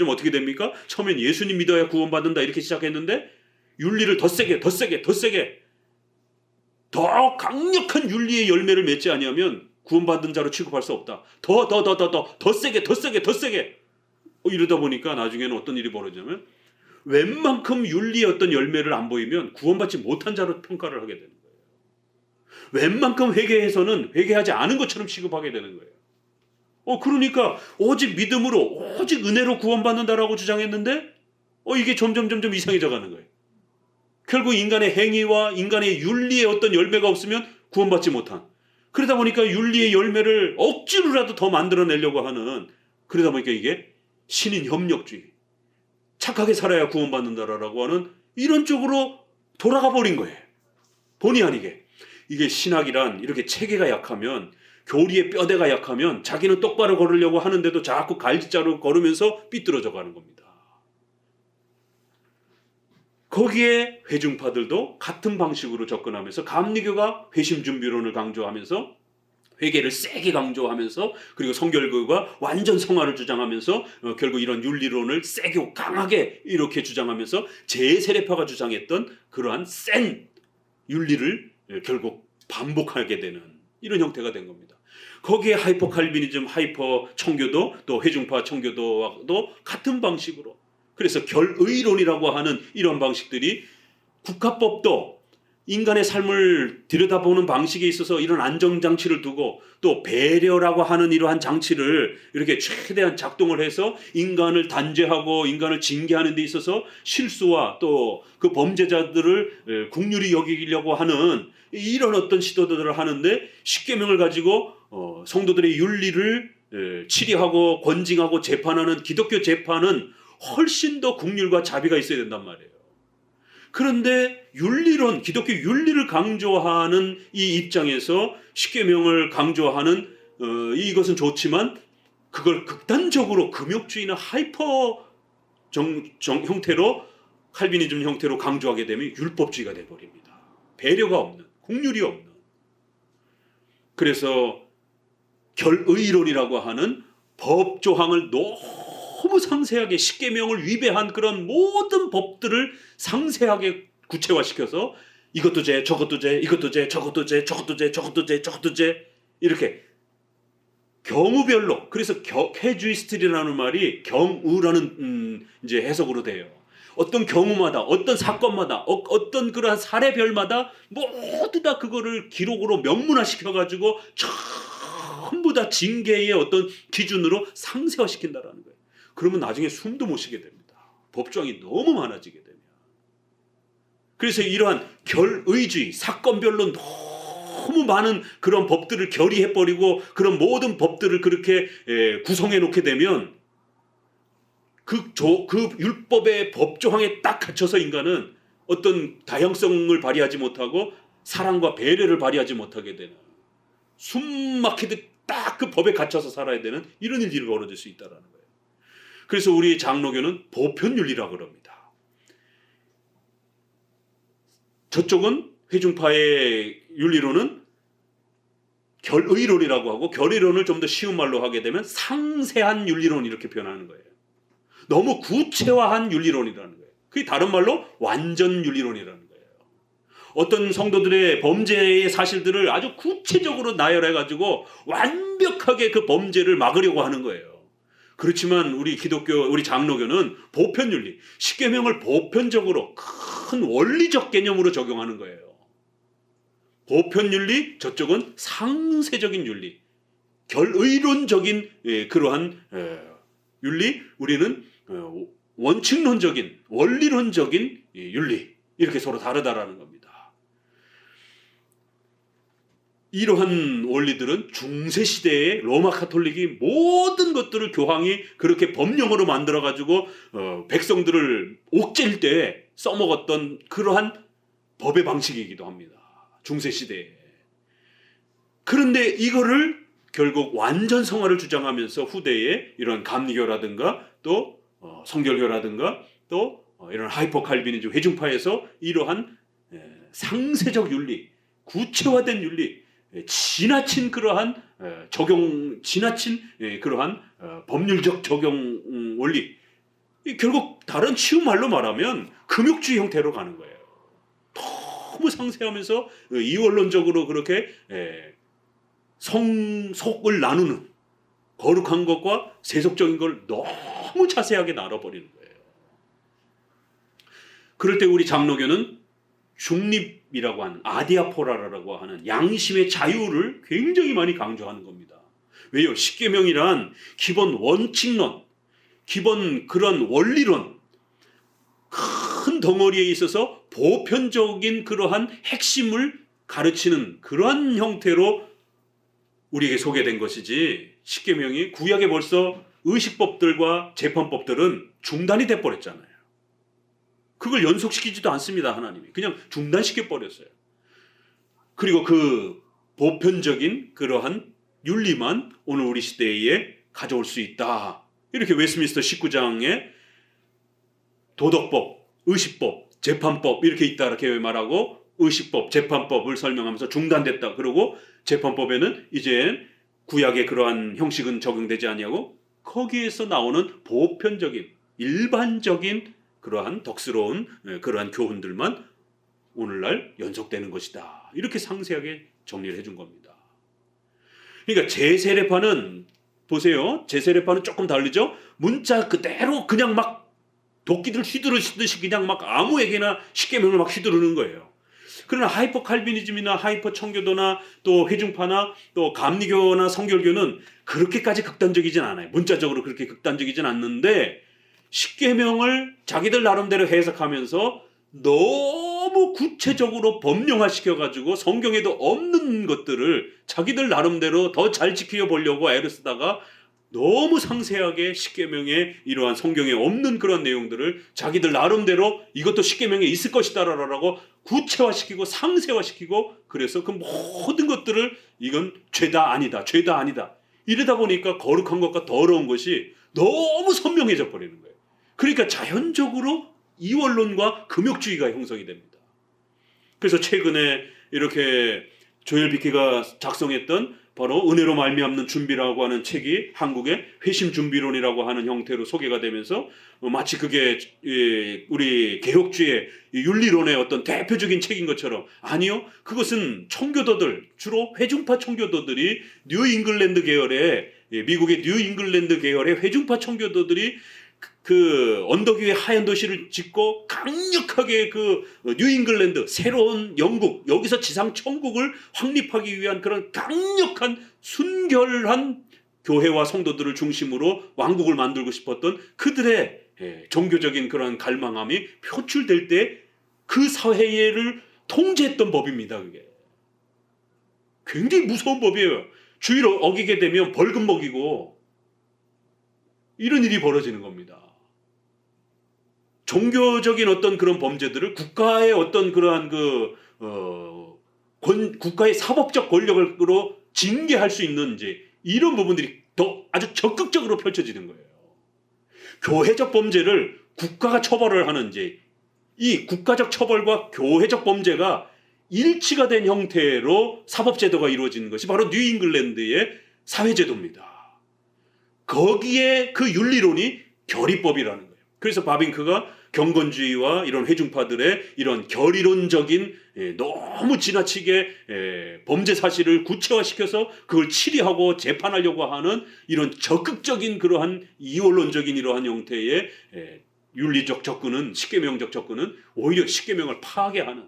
어떻게 됩니까? 처음엔 예수님 믿어야 구원받는다 이렇게 시작했는데 윤리를 더 세게 더 강력한 윤리의 열매를 맺지 아니하면 구원받은 자로 취급할 수 없다. 더 세게 이러다 보니까 나중에는 어떤 일이 벌어지냐면 웬만큼 윤리의 어떤 열매를 안 보이면 구원받지 못한 자로 평가를 하게 되는 거예요. 웬만큼 회개해서는 회개하지 않은 것처럼 취급하게 되는 거예요. 그러니까 오직 믿음으로 오직 은혜로 구원받는다라고 주장했는데 이게 점점 이상해져 가는 거예요. 결국 인간의 행위와 인간의 윤리의 어떤 열매가 없으면 구원받지 못한, 그러다 보니까 윤리의 열매를 억지로라도 더 만들어내려고 하는, 그러다 보니까 이게 신인 협력주의, 착하게 살아야 구원받는다라고 하는 이런 쪽으로 돌아가 버린 거예요. 본의 아니게. 이게 신학이란 이렇게 체계가 약하면, 교리의 뼈대가 약하면 자기는 똑바로 걸으려고 하는데도 자꾸 갈짓자로 걸으면서 삐뚤어져 가는 겁니다. 거기에 회중파들도 같은 방식으로 접근하면서 감리교가 회심준비론을 강조하면서 회개를 세게 강조하면서, 그리고 성결교가 완전 성화를 주장하면서 결국 이런 윤리론을 세게 강하게 이렇게 주장하면서 제세례파가 주장했던 그러한 센 윤리를 결국 반복하게 되는 이런 형태가 된 겁니다. 거기에 하이퍼 칼비니즘, 하이퍼 청교도, 또 회중파 청교도와도 같은 방식으로, 그래서 결의론이라고 하는 이런 방식들이 국가법도 인간의 삶을 들여다보는 방식에 있어서 이런 안정장치를 두고, 또 배려라고 하는 이러한 장치를 이렇게 최대한 작동을 해서 인간을 단죄하고 인간을 징계하는 데 있어서 실수와 또 그 범죄자들을 국률이 여기려고 하는 이런 어떤 시도들을 하는데, 십계명을 가지고 성도들의 윤리를 치리하고 권징하고 재판하는 기독교 재판은 훨씬 더 국률과 자비가 있어야 된단 말이에요. 그런데 윤리론, 기독교 윤리를 강조하는 이 입장에서 십계명을 강조하는 이것은 좋지만, 그걸 극단적으로 금욕주의나 하이퍼 형태로, 칼비니즘 형태로 강조하게 되면 율법주의가 돼버립니다. 배려가 없는, 국률이 없는. 그래서 결의론이라고 하는 법조항을 너무 상세하게, 십계명을 위배한 그런 모든 법들을 상세하게 구체화시켜서 이것도 죄, 저것도 죄, 이것도 죄, 저것도 죄, 저것도 죄, 저것도 죄, 저것도 죄, 이렇게 경우별로. 그래서 캐주이스트리라는 말이 경우라는 이제 해석으로 돼요. 어떤 경우마다, 어떤 사건마다, 어떤 그러한 사례별마다 모두 다 그거를 기록으로 명문화시켜가지고 전부 다 징계의 어떤 기준으로 상세화시킨다라는 거예요. 그러면 나중에 숨도 못 쉬게 됩니다. 법조항이 너무 많아지게 되면. 그래서 이러한 결의주의, 사건별로 너무 많은 그런 법들을 결의해버리고 그런 모든 법들을 그렇게 구성해 놓게 되면 그 율법의 법조항에 딱 갇혀서 인간은 어떤 다양성을 발휘하지 못하고 사랑과 배려를 발휘하지 못하게 되는, 숨 막히듯 딱 그 법에 갇혀서 살아야 되는 이런 일들이 벌어질 수 있다는 거예요. 그래서 우리 장로교는 보편윤리라고 그럽니다. 저쪽은 회중파의 윤리론은 결의론이라고 하고, 결의론을 좀 더 쉬운 말로 하게 되면 상세한 윤리론 이렇게 표현하는 거예요. 너무 구체화한 윤리론이라는 거예요. 그게 다른 말로 완전 윤리론이라는 거예요. 어떤 성도들의 범죄의 사실들을 아주 구체적으로 나열해가지고 완벽하게 그 범죄를 막으려고 하는 거예요. 그렇지만 우리 기독교, 우리 장로교는 보편윤리, 십계명을 보편적으로 큰 원리적 개념으로 적용하는 거예요. 보편윤리, 저쪽은 상세적인 윤리, 결의론적인 그러한 윤리, 우리는 원칙론적인, 원리론적인 윤리, 이렇게 서로 다르다라는 겁니다. 이러한 원리들은 중세시대의 로마 카톨릭이 모든 것들을 교황이 그렇게 법령으로 만들어가지고 백성들을 옥죄일 때 써먹었던 그러한 법의 방식이기도 합니다. 중세시대에. 그런데 이거를 결국 완전 성화를 주장하면서 후대에 이런 감리교라든가 또 성결교라든가 또 이런 하이퍼 칼비니즘 회중파에서 이러한 상세적 윤리, 구체화된 윤리, 지나친 그러한 지나친 그러한 법률적 적용 원리, 결국 다른 치유 말로 말하면 금욕주의 형태로 가는 거예요. 너무 상세하면서 이원론적으로 그렇게 성속을 나누는, 거룩한 것과 세속적인 걸 너무 자세하게 나눠버리는 거예요. 그럴 때 우리 장로교는 중립이라고 하는, 아디아포라라고 하는 양심의 자유를 굉장히 많이 강조하는 겁니다. 왜요? 십계명이란 기본 원칙론, 기본 그런 원리론, 큰 덩어리에 있어서 보편적인 그러한 핵심을 가르치는 그러한 형태로 우리에게 소개된 것이지, 십계명이 구약에 벌써 의식법들과 재판법들은 중단이 돼버렸잖아요. 그걸 연속시키지도 않습니다. 하나님이 그냥 중단시켜 버렸어요. 그리고 그 보편적인 그러한 윤리만 오늘 우리 시대에 가져올 수 있다. 이렇게 웨스트민스터 19장에 도덕법, 의식법, 재판법 이렇게 있다 이렇게 말하고, 의식법, 재판법을 설명하면서 중단됐다. 그리고 재판법에는 이제 구약의 그러한 형식은 적용되지 아니하고 거기에서 나오는 보편적인 일반적인 그러한 덕스러운 그러한 교훈들만 오늘날 연속되는 것이다. 이렇게 상세하게 정리를 해준 겁니다. 그러니까 제세례파는 보세요. 제세례파는 조금 다르죠. 문자 그대로 그냥 막 도끼들 휘두르듯이 그냥 막 아무에게나 십계명을 막 휘두르는 거예요. 그러나 하이퍼 칼비니즘이나 하이퍼 청교도나 또 회중파나 또 감리교나 성결교는 그렇게까지 극단적이진 않아요. 문자적으로 그렇게 극단적이진 않는데 십계명을 자기들 나름대로 해석하면서 너무 구체적으로 법령화시켜가지고 성경에도 없는 것들을 자기들 나름대로 더 잘 지켜보려고 애를 쓰다가 너무 상세하게 십계명에 이러한 성경에 없는 그런 내용들을 자기들 나름대로 이것도 십계명에 있을 것이다라고 구체화시키고 상세화시키고, 그래서 그 모든 것들을 이건 죄다 아니다, 죄다 아니다, 이러다 보니까 거룩한 것과 더러운 것이 너무 선명해져 버리는 거예요. 그러니까 자연적으로 이원론과 금욕주의가 형성이 됩니다. 그래서 최근에 이렇게 조엘 비키가 작성했던 바로 은혜로 말미암는 준비라고 하는 책이 한국의 회심 준비론이라고 하는 형태로 소개가 되면서 마치 그게 우리 개혁주의 윤리론의 어떤 대표적인 책인 것처럼, 아니요, 그것은 청교도들, 주로 회중파 청교도들이 뉴 잉글랜드 계열의, 미국의 뉴 잉글랜드 계열의 회중파 청교도들이 그 언덕 위에 하얀 도시를 짓고 강력하게 그 뉴잉글랜드, 새로운 영국, 여기서 지상 천국을 확립하기 위한 그런 강력한 순결한 교회와 성도들을 중심으로 왕국을 만들고 싶었던 그들의 종교적인 그런 갈망함이 표출될 때 그 사회를 통제했던 법입니다. 그게 굉장히 무서운 법이에요. 주의를 어기게 되면 벌금 먹이고 이런 일이 벌어지는 겁니다. 종교적인 어떤 그런 범죄들을 국가의 어떤 그러한 국가의 사법적 권력으로 징계할 수 있는 이제 이런 부분들이 더 아주 적극적으로 펼쳐지는 거예요. 교회적 범죄를 국가가 처벌을 하는 이제 이 국가적 처벌과 교회적 범죄가 일치가 된 형태로 사법제도가 이루어지는 것이 바로 뉴 잉글랜드의 사회제도입니다. 거기에 그 윤리론이 결의법이라는 거예요. 그래서 바빙크가 경건주의와 이런 회중파들의 이런 결의론적인 너무 지나치게 범죄 사실을 구체화시켜서 그걸 치리하고 재판하려고 하는 이런 적극적인 그러한 이원론적인 이러한 형태의 윤리적 접근은, 십계명적 접근은 오히려 십계명을 파괴하는,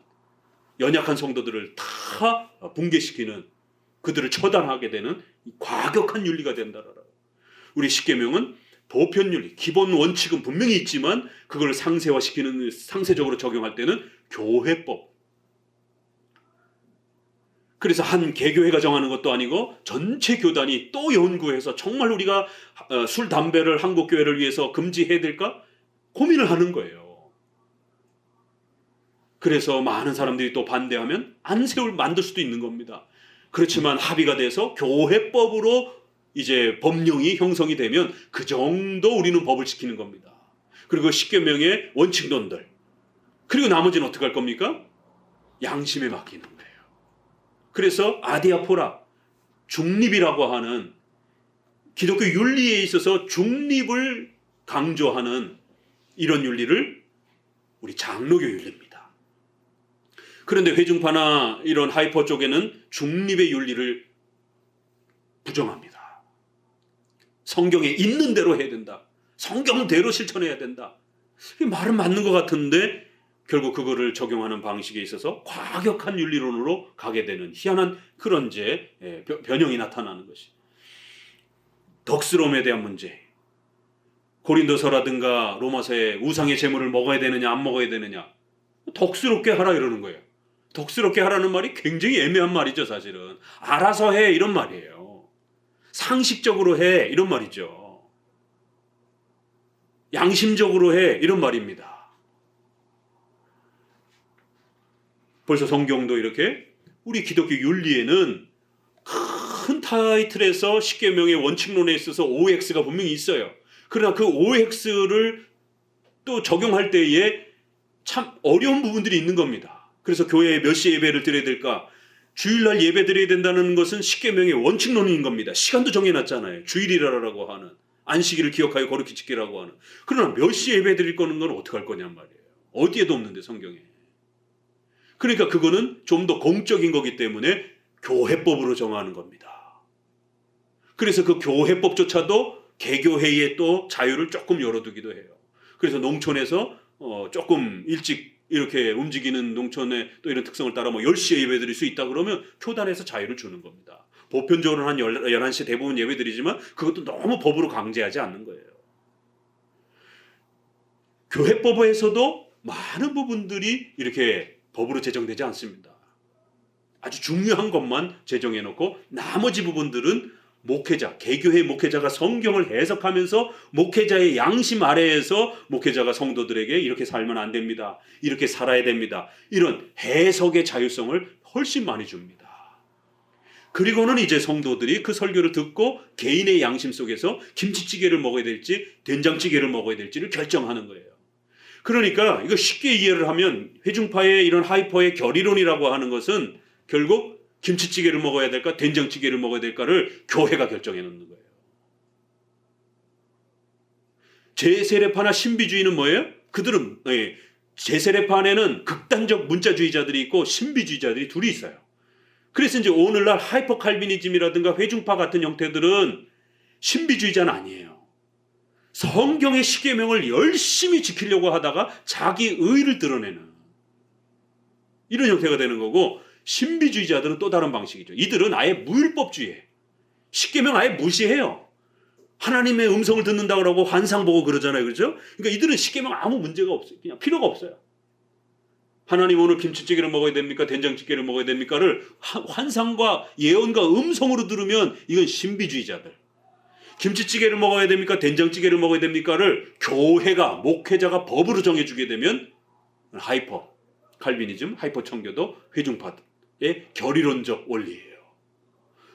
연약한 성도들을 다 붕괴시키는, 그들을 처단하게 되는 과격한 윤리가 된다라고. 우리 십계명은 보편윤리, 기본 원칙은 분명히 있지만 그걸 상세화시키는, 상세적으로 적용할 때는 교회법. 그래서 한 개교회가 정하는 것도 아니고 전체 교단이 또 연구해서 정말 우리가 술, 담배를 한국 교회를 위해서 금지해야 될까 고민을 하는 거예요. 그래서 많은 사람들이 또 반대하면 안세울 만들 수도 있는 겁니다. 그렇지만 합의가 돼서 교회법으로 이제 법령이 형성이 되면 그 정도 우리는 법을 지키는 겁니다. 그리고 십계명의 원칙론들, 그리고 나머지는 어떻게 할 겁니까? 양심에 맡기는 거예요. 그래서 아디아포라, 중립이라고 하는, 기독교 윤리에 있어서 중립을 강조하는 이런 윤리를 우리 장로교 윤리입니다. 그런데 회중파나 이런 하이퍼 쪽에는 중립의 윤리를 부정합니다. 성경에 있는 대로 해야 된다. 성경대로 실천해야 된다. 이 말은 맞는 것 같은데 결국 그거를 적용하는 방식에 있어서 과격한 윤리론으로 가게 되는 희한한 그런 변형이 나타나는 것이. 덕스러움에 대한 문제. 고린도서라든가 로마서에 우상의 제물을 먹어야 되느냐 안 먹어야 되느냐, 덕스럽게 하라 이러는 거예요. 덕스럽게 하라는 말이 굉장히 애매한 말이죠. 사실은 알아서 해 이런 말이에요. 상식적으로 해 이런 말이죠. 양심적으로 해 이런 말입니다. 벌써 성경도 이렇게 우리 기독교 윤리에는 큰 타이틀에서 십계명의 원칙론에 있어서 OX가 분명히 있어요. 그러나 그 OX를 또 적용할 때에 참 어려운 부분들이 있는 겁니다. 그래서 교회에 몇 시에 예배를 드려야 될까? 주일날 예배 드려야 된다는 것은 십계명의 원칙론인 겁니다. 시간도 정해놨잖아요. 주일이라고 하는, 안식일을 기억하여 거룩히 지키라고 하는. 그러나 몇 시에 예배 드릴 거는 건 어떻게 할 거냔 말이에요. 어디에도 없는데 성경에. 그러니까 그거는 좀 더 공적인 거기 때문에 교회법으로 정하는 겁니다. 그래서 그 교회법조차도 개교회의 또 자유를 조금 열어두기도 해요. 그래서 농촌에서 조금 일찍 이렇게 움직이는 농촌의 또 이런 특성을 따라 10시에 예배 드릴 수 있다 그러면 교단에서 자유를 주는 겁니다. 보편적으로는 한 11시 대부분 예배 드리지만 그것도 너무 법으로 강제하지 않는 거예요. 교회법에서도 많은 부분들이 이렇게 법으로 제정되지 않습니다. 아주 중요한 것만 제정해 놓고 나머지 부분들은 목회자, 개교회 목회자가 성경을 해석하면서 목회자의 양심 아래에서 목회자가 성도들에게 이렇게 살면 안 됩니다. 이렇게 살아야 됩니다. 이런 해석의 자율성을 훨씬 많이 줍니다. 그리고는 이제 성도들이 그 설교를 듣고 개인의 양심 속에서 김치찌개를 먹어야 될지 된장찌개를 먹어야 될지를 결정하는 거예요. 그러니까 이거 쉽게 이해를 하면 회중파의 이런 하이퍼의 결의론이라고 하는 것은 결국 김치찌개를 먹어야 될까 된장찌개를 먹어야 될까를 교회가 결정해 놓는 거예요. 제세례파나 신비주의는 뭐예요? 그들은 제세례파 안에는 극단적 문자주의자들이 있고 신비주의자들이 둘이 있어요. 그래서 이제 오늘날 하이퍼 칼비니즘이라든가 회중파 같은 형태들은 신비주의자는 아니에요. 성경의 십계명을 열심히 지키려고 하다가 자기 의를 드러내는 이런 형태가 되는 거고, 신비주의자들은 또 다른 방식이죠. 이들은 아예 무율법주의예요. 십계명 아예 무시해요. 하나님의 음성을 듣는다고 하고 환상 보고 그러잖아요. 그렇죠? 그러니까 이들은 십계명 아무 문제가 없어요. 그냥 필요가 없어요. 하나님 오늘 김치찌개를 먹어야 됩니까? 된장찌개를 먹어야 됩니까를 환상과 예언과 음성으로 들으면 이건 신비주의자들. 김치찌개를 먹어야 됩니까? 된장찌개를 먹어야 됩니까를 교회가, 목회자가 법으로 정해주게 되면 하이퍼 칼비니즘, 하이퍼 청교도, 회중파의 결의론적 원리예요.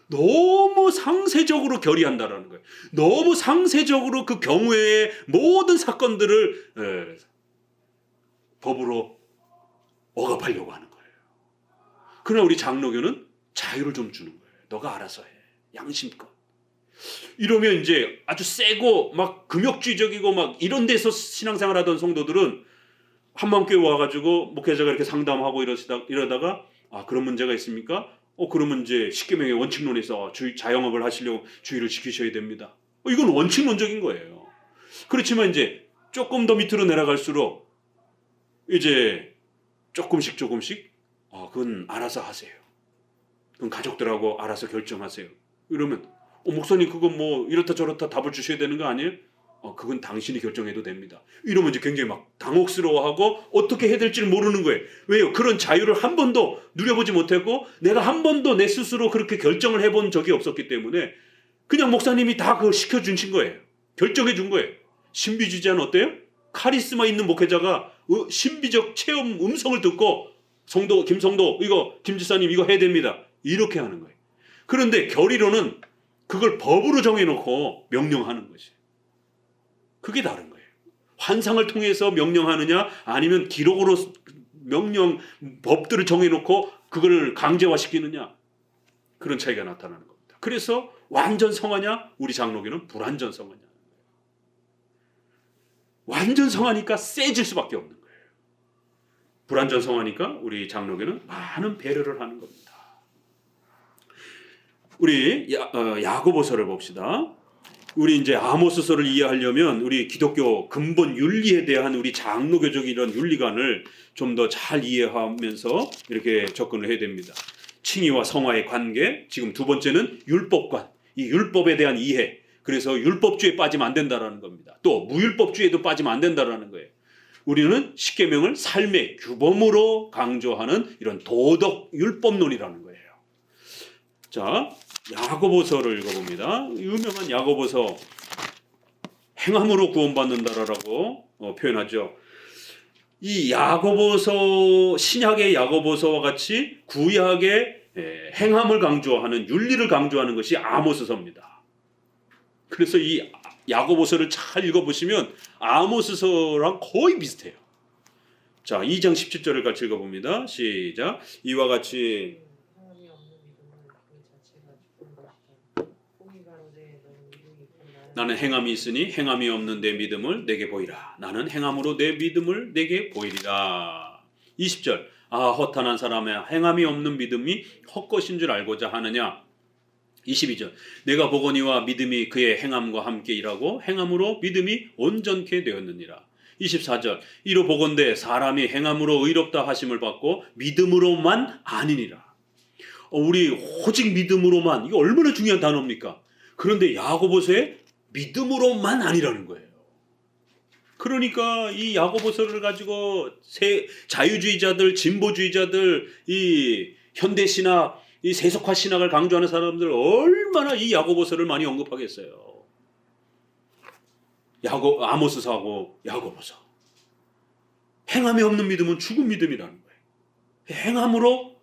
너무 상세적으로 결의한다라는 거예요. 너무 상세적으로 그 경우의 모든 사건들을 법으로 억압하려고 하는 거예요. 그러나 우리 장로교는 자유를 좀 주는 거예요. 너가 알아서 해. 양심껏. 이러면 이제 아주 세고 막 금욕주의적이고 막 이런 데서 신앙생활 하던 성도들은 한마음교회 와가지고 목회자가 이렇게 상담하고 이러다가 그런 문제가 있습니까? 그러면 이제 십계명의 원칙론에서 자영업을 하시려고 주의를 지키셔야 됩니다. 이건 원칙론적인 거예요. 그렇지만 이제 조금 더 밑으로 내려갈수록 이제 조금씩 그건 알아서 하세요. 그건 가족들하고 알아서 결정하세요. 이러면 목사님 그건 뭐 이렇다 저렇다 답을 주셔야 되는 거 아니에요? 그건 당신이 결정해도 됩니다. 이러면 이제 굉장히 막 당혹스러워하고 어떻게 해야 될지를 모르는 거예요. 왜요? 그런 자유를 한 번도 누려보지 못했고 내가 한 번도 내 스스로 그렇게 결정을 해본 적이 없었기 때문에 그냥 목사님이 다 그걸 시켜주신 거예요. 결정해 준 거예요. 신비주의자는 어때요? 카리스마 있는 목회자가 신비적 체험 음성을 듣고 김성도 김 지사님 이거 해야 됩니다. 이렇게 하는 거예요. 그런데 결의로는 그걸 법으로 정해놓고 명령하는 것이. 그게 다른 거예요. 환상을 통해서 명령하느냐 아니면 기록으로 법들을 정해놓고 그걸 강제화시키느냐 그런 차이가 나타나는 겁니다. 그래서 완전 성화냐 우리 장로교는 불완전 성화냐. 완전 성화니까 세질 수밖에 없는 거예요. 불완전 성화니까 우리 장로교는 많은 배려를 하는 겁니다. 우리 야고보서를 봅시다. 우리 이제 아모스서를 이해하려면 우리 기독교 근본 윤리에 대한 우리 장로교적 이런 윤리관을 좀 더 잘 이해하면서 이렇게 접근을 해야 됩니다. 칭의와 성화의 관계, 지금 두 번째는 율법관, 이 율법에 대한 이해. 그래서 율법주의에 빠지면 안 된다라는 겁니다. 또 무율법주의에도 빠지면 안 된다라는 거예요. 우리는 십계명을 삶의 규범으로 강조하는 이런 도덕 율법론이라는 거예요. 자, 야고보서를 읽어봅니다. 유명한 야고보서 행함으로 구원받는다라고 표현하죠. 이 야고보서 신약의 야고보서와 같이 구약의 행함을 강조하는 윤리를 강조하는 것이 아모스서입니다. 그래서 이 야고보서를 잘 읽어보시면 아모스서랑 거의 비슷해요. 자, 2장 17절을 같이 읽어봅니다. 시작. 이와 같이 나는 행함이 있으니 행함이 없는 내 믿음을 내게 보이라. 나는 행함으로 내 믿음을 내게 보이리라. 20절. 허탄한 사람의 행함이 없는 믿음이 헛것인 줄 알고자 하느냐. 22절. 내가 보거니와 믿음이 그의 행함과 함께 일하고 행함으로 믿음이 온전케 되었느니라. 24절. 이로 보건대 사람이 행함으로 의롭다 하심을 받고 믿음으로만 아니니라. 우리 오직 믿음으로만, 이거 얼마나 중요한 단어입니까? 그런데 야고보서에 믿음으로만 아니라는 거예요. 그러니까 이 야고보서를 가지고 자유주의자들, 진보주의자들, 이 현대신학, 이 세속화 신학을 강조하는 사람들 얼마나 이 야고보서를 많이 언급하겠어요. 아모스서하고 야고보서. 행함이 없는 믿음은 죽은 믿음이라는 거예요. 행함으로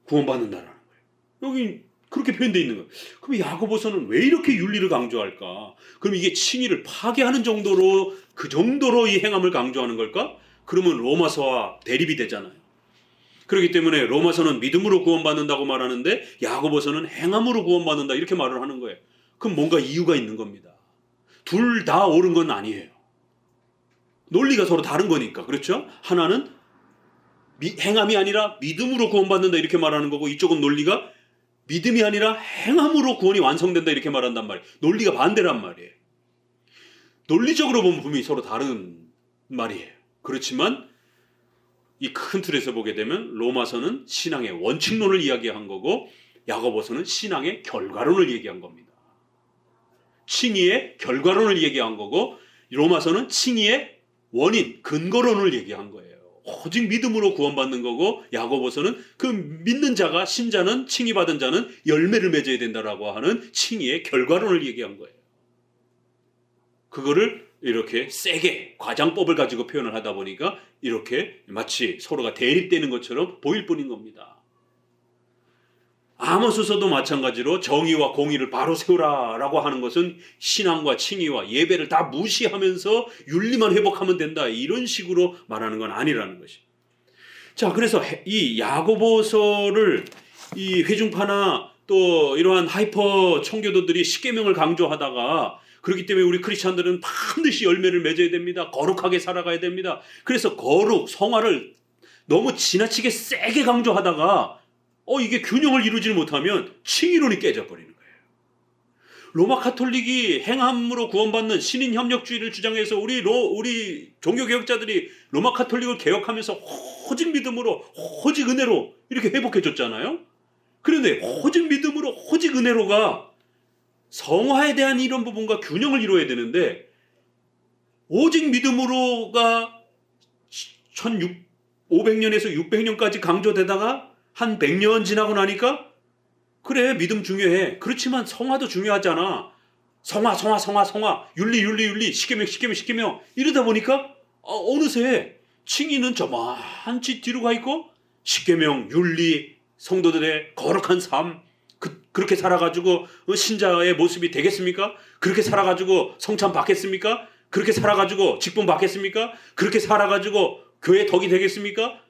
구원받는다라는 거예요. 여기 그렇게 표현되어 있는 거예요. 그럼 야고보서는 왜 이렇게 윤리를 강조할까? 그럼 이게 칭의를 파괴하는 정도로 그 정도로 이 행함을 강조하는 걸까? 그러면 로마서와 대립이 되잖아요. 그렇기 때문에 로마서는 믿음으로 구원받는다고 말하는데 야고보서는 행함으로 구원받는다 이렇게 말을 하는 거예요. 그럼 뭔가 이유가 있는 겁니다. 둘 다 옳은 건 아니에요. 논리가 서로 다른 거니까. 그렇죠? 하나는 행함이 아니라 믿음으로 구원받는다 이렇게 말하는 거고, 이쪽은 논리가 믿음이 아니라 행함으로 구원이 완성된다 이렇게 말한단 말이에요. 논리가 반대란 말이에요. 논리적으로 보면 분명히 서로 다른 말이에요. 그렇지만 이 큰 틀에서 보게 되면 로마서는 신앙의 원칙론을 이야기한 거고 야고보서는 신앙의 결과론을 얘기한 겁니다. 칭의의 결과론을 얘기한 거고 로마서는 칭의의 원인, 근거론을 얘기한 거예요. 오직 믿음으로 구원받는 거고 야고보서는 그 믿는 자가, 신자는, 칭의받은 자는 열매를 맺어야 된다라고 하는 칭의의 결과론을 얘기한 거예요. 그거를 이렇게 세게 과장법을 가지고 표현을 하다 보니까 이렇게 마치 서로가 대립되는 것처럼 보일 뿐인 겁니다. 아모스서도 마찬가지로 정의와 공의를 바로 세우라라고 하는 것은 신앙과 칭의와 예배를 다 무시하면서 윤리만 회복하면 된다 이런 식으로 말하는 건 아니라는 것이. 자, 그래서 이 야고보서를 이 회중파나 또 이러한 하이퍼 청교도들이 십계명을 강조하다가, 그렇기 때문에 우리 크리스찬들은 반드시 열매를 맺어야 됩니다. 거룩하게 살아가야 됩니다. 그래서 거룩, 성화를 너무 지나치게 세게 강조하다가 이게 균형을 이루지 못하면 칭의론이 깨져버리는 거예요. 로마 카톨릭이 행함으로 구원받는 신인 협력주의를 주장해서 우리 종교 개혁자들이 로마 카톨릭을 개혁하면서 오직 믿음으로 오직 은혜로 이렇게 회복해 줬잖아요. 그런데 오직 믿음으로 오직 은혜로가 성화에 대한 이런 부분과 균형을 이루어야 되는데, 오직 믿음으로가 1500년에서 600년까지 강조되다가 한 100년 지나고 나니까 그래 믿음 중요해. 그렇지만 성화도 중요하잖아. 성화 윤리 십계명 이러다 보니까 어느새 칭의는 저만치 뒤로 가 있고 십계명 윤리 성도들의 거룩한 삶 그렇게 살아가지고 신자의 모습이 되겠습니까? 그렇게 살아가지고 성찬 받겠습니까? 그렇게 살아가지고 직분 받겠습니까? 그렇게 살아가지고 교회 덕이 되겠습니까?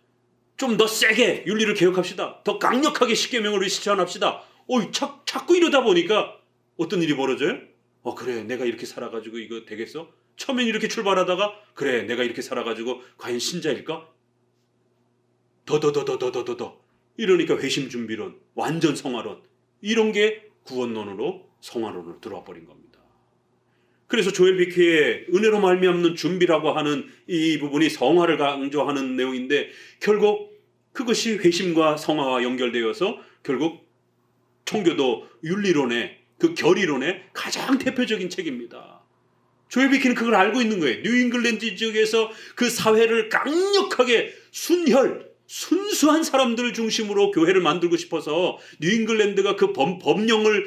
좀 더 세게 윤리를 개혁합시다. 더 강력하게 십계명을 실천합시다. 자꾸 이러다 보니까 어떤 일이 벌어져요? 그래 내가 이렇게 살아가지고 이거 되겠어? 처음엔 이렇게 출발하다가 그래 내가 이렇게 살아가지고 과연 신자일까? 더 이러니까 회심준비론, 완전 성화론 이런 게 구원론으로 성화론으로 들어와 버린 겁니다. 그래서 조엘 비키의 은혜로 말미암는 준비라고 하는 이 부분이 성화를 강조하는 내용인데, 결국 그것이 회심과 성화와 연결되어서 결국 청교도 윤리론의 그 결의론의 가장 대표적인 책입니다. 조엘 비키는 그걸 알고 있는 거예요. 뉴잉글랜드 지역에서 그 사회를 강력하게 순수한 사람들을 중심으로 교회를 만들고 싶어서 뉴잉글랜드가 그 법령을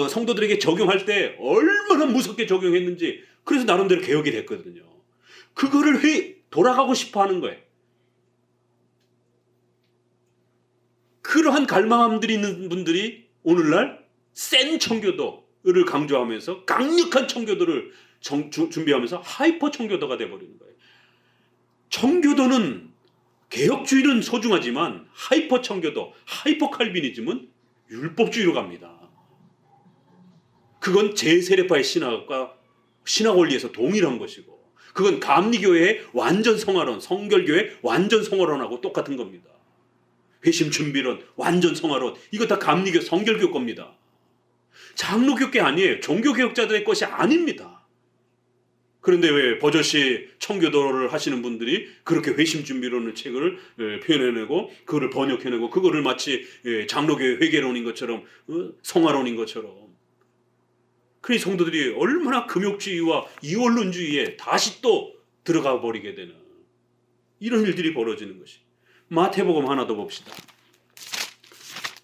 성도들에게 적용할 때 얼마나 무섭게 적용했는지, 그래서 나름대로 개혁이 됐거든요. 그거를 돌아가고 싶어 하는 거예요. 그러한 갈망함들이 있는 분들이 오늘날 센 청교도를 강조하면서 강력한 청교도를 준비하면서 하이퍼 청교도가 되어버리는 거예요. 청교도는 개혁주의는 소중하지만 하이퍼 청교도, 하이퍼 칼비니즘은 율법주의로 갑니다. 그건 제세례파의 신학과 신학 원리에서 동일한 것이고, 그건 감리교회의 완전 성화론, 성결교회 완전 성화론하고 똑같은 겁니다. 회심 준비론, 완전 성화론, 이거 다 감리교, 성결교 겁니다. 장로교 게 아니에요. 종교개혁자들의 것이 아닙니다. 그런데 왜 버젓이 청교도를 하시는 분들이 그렇게 회심 준비론을 책을 표현해내고 그거를 번역해내고 그거를 마치 장로교회 회계론인 것처럼 성화론인 것처럼, 그러니 성도들이 얼마나 금욕주의와 이원론주의에 다시 또 들어가 버리게 되는 이런 일들이 벌어지는 것이. 마태복음 하나 더 봅시다.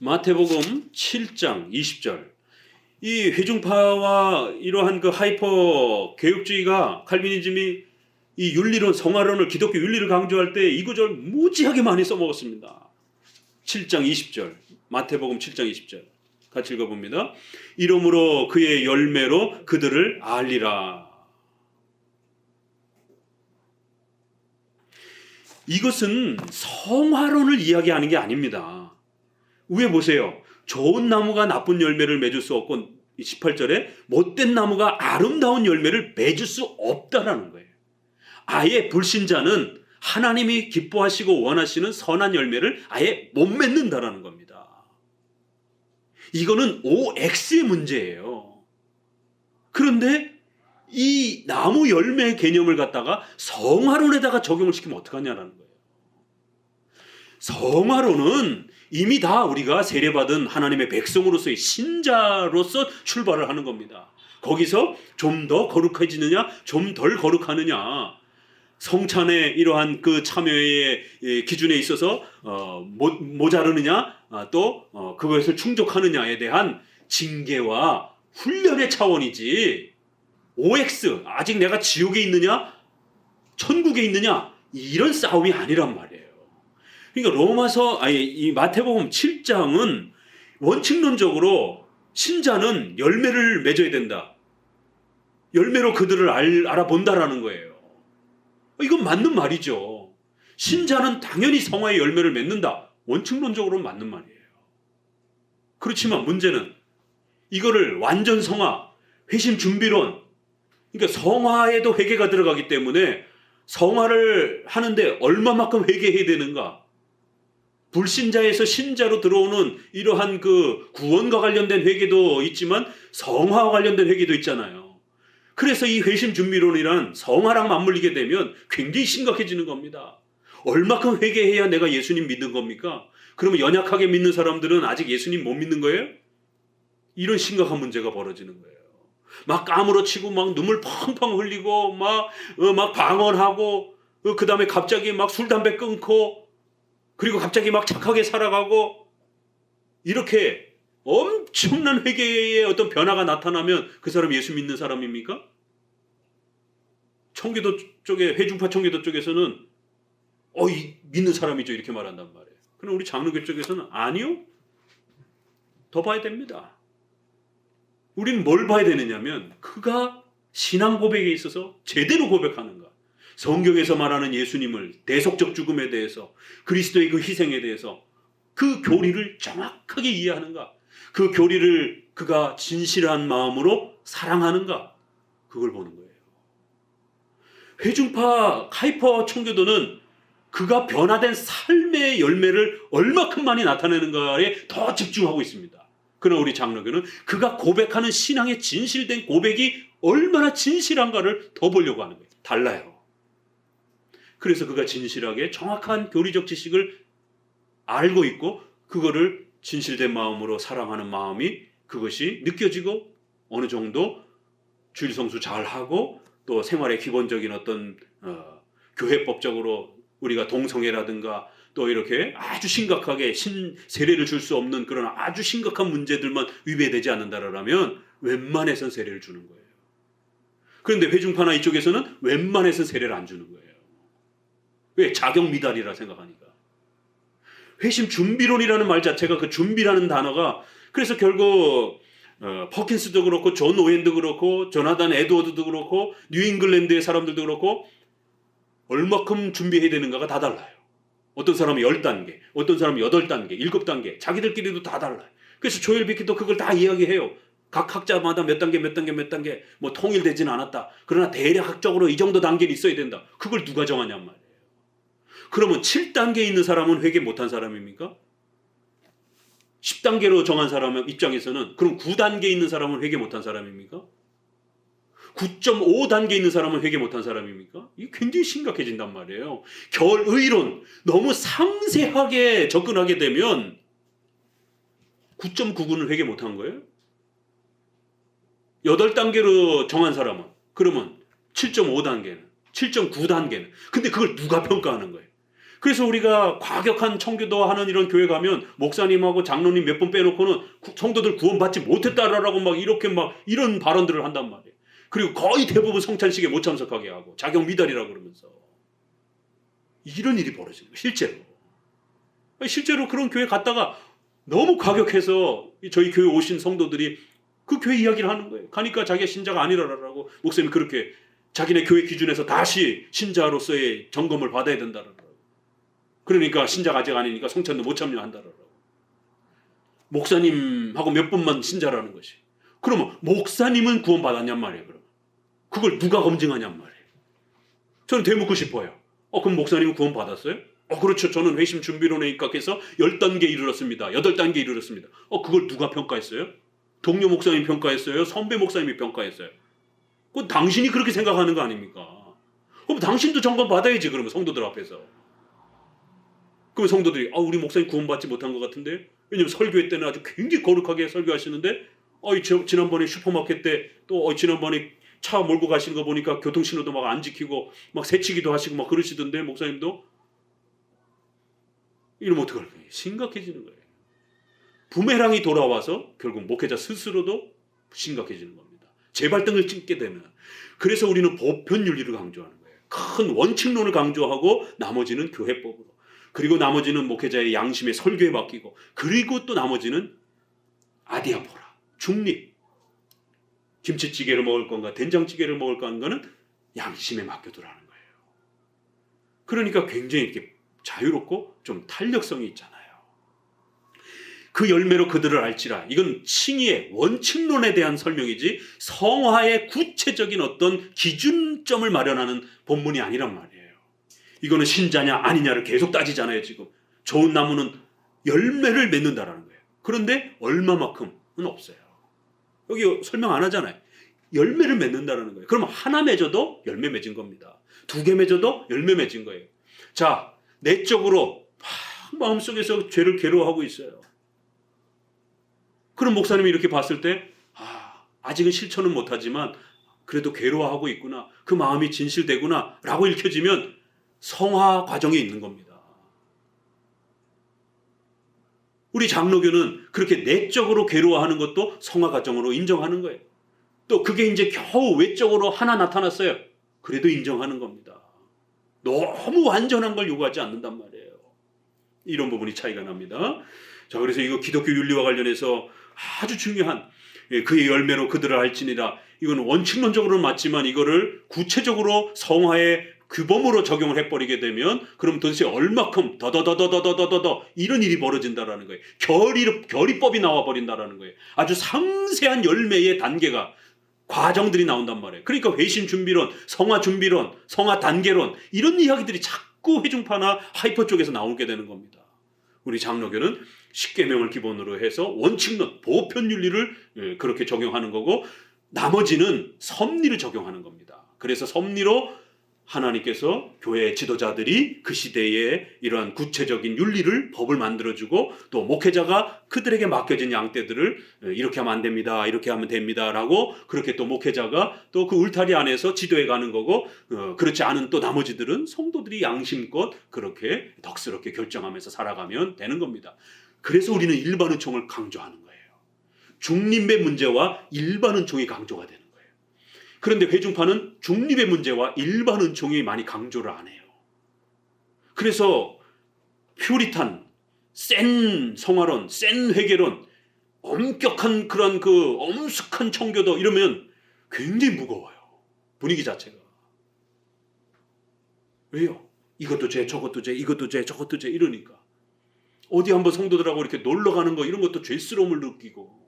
마태복음 7장 20절. 이 회중파와 이러한 그 하이퍼 개혁주의가 칼비니즘이 이 윤리론, 성화론을, 기독교 윤리를 강조할 때 이 구절 무지하게 많이 써먹었습니다. 7장 20절. 마태복음 7장 20절. 같이 읽어봅니다. 이러므로 그의 열매로 그들을 알리라. 이것은 성화론을 이야기하는 게 아닙니다. 위에 보세요. 좋은 나무가 나쁜 열매를 맺을 수 없고 18절에 못된 나무가 아름다운 열매를 맺을 수 없다라는 거예요. 아예 불신자는 하나님이 기뻐하시고 원하시는 선한 열매를 아예 못 맺는다라는 겁니다. 이거는 OX의 문제예요. 그런데 이 나무 열매 개념을 갖다가 성화론에다가 적용을 시키면 어떡하냐라는 거예요. 성화론은 이미 다 우리가 세례받은 하나님의 백성으로서의 신자로서 출발을 하는 겁니다. 거기서 좀 더 거룩해지느냐, 좀 덜 거룩하느냐, 성찬의 이러한 그 참여의 기준에 있어서 모자르느냐, 또 그것을 충족하느냐에 대한 징계와 훈련의 차원이지, OX, 아직 내가 지옥에 있느냐 천국에 있느냐 이런 싸움이 아니란 말이에요. 그러니까 이 마태복음 7장은 원칙론적으로 신자는 열매를 맺어야 된다, 열매로 그들을 알아본다라는 거예요. 이건 맞는 말이죠. 신자는 당연히 성화의 열매를 맺는다, 원칙론적으로는 맞는 말이에요. 그렇지만 문제는 이거를 완전 성화, 회심 준비론, 그러니까 성화에도 회개가 들어가기 때문에 성화를 하는데 얼마만큼 회개해야 되는가, 불신자에서 신자로 들어오는 이러한 그 구원과 관련된 회개도 있지만 성화와 관련된 회개도 있잖아요. 그래서 이 회심 준비론이란 성화랑 맞물리게 되면 굉장히 심각해지는 겁니다. 얼마큼 회개해야 내가 예수님 믿는 겁니까? 그러면 연약하게 믿는 사람들은 아직 예수님 못 믿는 거예요? 이런 심각한 문제가 벌어지는 거예요. 막 까무러치고 막 눈물 펑펑 흘리고 막 방언하고 그 다음에 갑자기 막 술 담배 끊고 그리고 갑자기 막 착하게 살아가고 이렇게 엄청난 회개의 어떤 변화가 나타나면 그 사람 예수 믿는 사람입니까? 청교도 쪽에 회중파 청교도 쪽에서는 믿는 사람이죠 이렇게 말한단 말이에요. 그럼 우리 장로교 쪽에서는 아니요. 더 봐야 됩니다. 우리는 뭘 봐야 되느냐면 그가 신앙 고백에 있어서 제대로 고백하는가. 성경에서 말하는 예수님을 대속적 죽음에 대해서 그리스도의 그 희생에 대해서 그 교리를 정확하게 이해하는가. 그 교리를 그가 진실한 마음으로 사랑하는가. 그걸 보는 거예요. 회중파 카이퍼 청교도는 그가 변화된 삶의 열매를 얼마큼 많이 나타내는가에 더 집중하고 있습니다. 그러나 우리 장로교는 그가 고백하는 신앙의 진실된 고백이 얼마나 진실한가를 더 보려고 하는 거예요. 달라요. 그래서 그가 진실하게 정확한 교리적 지식을 알고 있고 그거를 진실된 마음으로 사랑하는 마음이 그것이 느껴지고 어느 정도 주일 성수 잘하고 또 생활의 기본적인 어떤 교회법적으로 우리가 동성애라든가 또 이렇게 아주 심각하게 세례를 줄 수 없는 그런 아주 심각한 문제들만 위배되지 않는다라면 웬만해선 세례를 주는 거예요. 그런데 회중파나 이쪽에서는 웬만해선 세례를 안 주는 거예요. 왜? 자격 미달이라 생각하니까. 회심 준비론이라는 말 자체가 그 준비라는 단어가 그래서 결국 퍼킨스도 그렇고 존 오웬도 그렇고 조나단 에드워드도 그렇고 뉴잉글랜드의 사람들도 그렇고 얼마큼 준비해야 되는가가 다 달라요. 어떤 사람은 10단계, 어떤 사람은 8단계, 7단계 자기들끼리도 다 달라요. 그래서 조엘 비키도 그걸 다 이야기해요. 각 학자마다 몇 단계 뭐 통일되지는 않았다. 그러나 대략적으로 이 정도 단계는 있어야 된다. 그걸 누가 정하냔 말이에요. 그러면 7단계에 있는 사람은 회개 못한 사람입니까? 10단계로 정한 사람 입장에서는 그럼 9단계에 있는 사람은 회개 못한 사람입니까? 9.5단계에 있는 사람은 회개 못한 사람입니까? 이게 굉장히 심각해진단 말이에요. 결의론 너무 상세하게 접근하게 되면 9.99는 회개 못한 거예요? 8단계로 정한 사람은 그러면 7.5단계는 7.9단계는 근데 그걸 누가 평가하는 거예요? 그래서 우리가 과격한 청교도 하는 이런 교회 가면 목사님하고 장로님 몇 번 빼놓고는 성도들 구원받지 못했다라고 막 이렇게 막 이런 발언들을 한단 말이에요. 그리고 거의 대부분 성찬식에 못 참석하게 하고 자격 미달이라고 그러면서 이런 일이 벌어지는 거예요. 실제로 그런 교회 갔다가 너무 과격해서 저희 교회 오신 성도들이 그 교회 이야기를 하는 거예요. 가니까 자기가 신자가 아니라라고 목사님이 그렇게 자기네 교회 기준에서 다시 신자로서의 점검을 받아야 된다라고. 그러니까 신자가 아직 아니니까 성찬도 못 참여한다라고. 목사님하고 몇 분만 신자라는 것이. 그러면 목사님은 구원받았냔 말이에요. 그럼 그걸 누가 검증하냔 말이에요. 저는 되묻고 싶어요. 그럼 목사님은 구원받았어요? 그렇죠. 저는 회심 준비론에 입각해서 10단계 이르렀습니다. 8단계 이르렀습니다. 그걸 누가 평가했어요? 동료 목사님이 평가했어요? 선배 목사님이 평가했어요? 그건 당신이 그렇게 생각하는 거 아닙니까? 그럼 당신도 점검 받아야지. 그러면 성도들 앞에서. 그러면 성도들이 우리 목사님 구원받지 못한 것 같은데 왜냐면 설교회 때는 아주 굉장히 거룩하게 설교하시는데 지난번에 슈퍼마켓 때 또 지난번에 차 몰고 가시는 거 보니까 교통신호도 막 안 지키고 막 새치기도 하시고 막 그러시던데 목사님도 이러면 어떡할 거예요? 심각해지는 거예요. 부메랑이 돌아와서 결국 목회자 스스로도 심각해지는 겁니다. 재발등을 찍게 되는. 그래서 우리는 보편윤리를 강조하는 거예요. 큰 원칙론을 강조하고 나머지는 교회법으로. 그리고 나머지는 목회자의 양심의 설교에 맡기고 그리고 또 나머지는 아디아포라, 중립. 김치찌개를 먹을 건가 된장찌개를 먹을 건가는 양심에 맡겨두라는 거예요. 그러니까 굉장히 이렇게 자유롭고 좀 탄력성이 있잖아요. 그 열매로 그들을 알지라. 이건 칭의의 원칙론에 대한 설명이지 성화의 구체적인 어떤 기준점을 마련하는 본문이 아니란 말이에요. 이거는 신자냐 아니냐를 계속 따지잖아요. 지금 좋은 나무는 열매를 맺는다라는 거예요. 그런데 얼마만큼은 없어요. 여기 설명 안 하잖아요. 열매를 맺는다라는 거예요. 그럼 하나 맺어도 열매 맺은 겁니다. 2개 맺어도 열매 맺은 거예요. 자, 내적으로 마음속에서 죄를 괴로워하고 있어요. 그럼 목사님이 이렇게 봤을 때 아직은 실천은 못하지만 그래도 괴로워하고 있구나. 그 마음이 진실되구나 라고 읽혀지면 성화 과정에 있는 겁니다. 우리 장로교는 그렇게 내적으로 괴로워하는 것도 성화 과정으로 인정하는 거예요. 또 그게 이제 겨우 외적으로 하나 나타났어요. 그래도 인정하는 겁니다. 너무 완전한 걸 요구하지 않는단 말이에요. 이런 부분이 차이가 납니다. 자, 그래서 이거 기독교 윤리와 관련해서 아주 중요한 그의 열매로 그들을 알지니라. 이건 원칙론적으로는 맞지만 이거를 구체적으로 성화의 규범으로 적용을 해버리게 되면 그럼 도대체 얼마큼 더더더더더더더더 이런 일이 벌어진다라는 거예요. 결의법이 나와버린다라는 거예요. 아주 상세한 열매의 단계가 과정들이 나온단 말이에요. 그러니까 회심 준비론, 성화 준비론, 성화 단계론 이런 이야기들이 자꾸 회중파나 하이퍼 쪽에서 나오게 되는 겁니다. 우리 장로교는 십계명을 기본으로 해서 원칙론, 보편 윤리를 그렇게 적용하는 거고 나머지는 섭리를 적용하는 겁니다. 그래서 섭리로 하나님께서 교회 지도자들이 그 시대에 이러한 구체적인 윤리를 법을 만들어주고 또 목회자가 그들에게 맡겨진 양떼들을 이렇게 하면 안 됩니다. 이렇게 하면 됩니다. 라고 그렇게 또 목회자가 또 그 울타리 안에서 지도해 가는 거고 그렇지 않은 또 나머지들은 성도들이 양심껏 그렇게 덕스럽게 결정하면서 살아가면 되는 겁니다. 그래서 우리는 일반 은총을 강조하는 거예요. 중립의 문제와 일반 은총이 강조가 되는 거예요. 그런데 회중파는 중립의 문제와 일반 은총이 많이 강조를 안 해요. 그래서 퓨리탄, 센 성화론, 센 회계론, 엄격한 그런 그 엄숙한 청교도 이러면 굉장히 무거워요. 분위기 자체가. 왜요? 이것도 죄, 저것도 죄, 이것도 죄, 저것도 죄 이러니까. 어디 한번 성도들하고 이렇게 놀러 가는 거 이런 것도 죄스러움을 느끼고.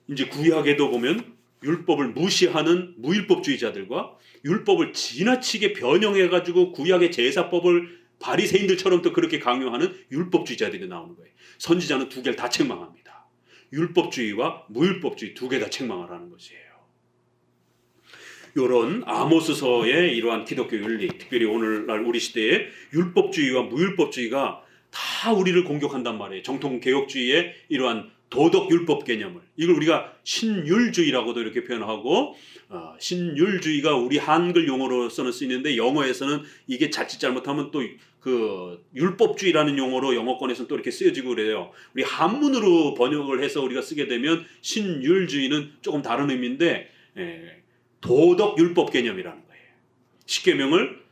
이제 구약에도 보면 율법을 무시하는 무율법주의자들과 율법을 지나치게 변형해가지고 구약의 제사법을 바리새인들처럼 또 그렇게 강요하는 율법주의자들이 나오는 거예요. 선지자는 2개를 다 책망합니다. 율법주의와 무율법주의 2개 다 책망하라는 것이에요. 이런 아모스서의 이러한 기독교 윤리, 특별히 오늘날 우리 시대의 율법주의와 무율법주의가 다 우리를 공격한단 말이에요. 정통 개혁주의의 이러한 도덕 율법 개념을 이걸 우리가 신율주의라고도 이렇게 표현하고 신율주의가 우리 한글 용어로서는 쓰이는데 영어에서는 이게 자칫 잘못하면 또 그 율법주의라는 용어로 영어권에서는 또 이렇게 쓰여지고 그래요. 우리 한문으로 번역을 해서 우리가 쓰게 되면 신율주의는 조금 다른 의미인데 도덕 율법 개념이라는 거예요. 십계명을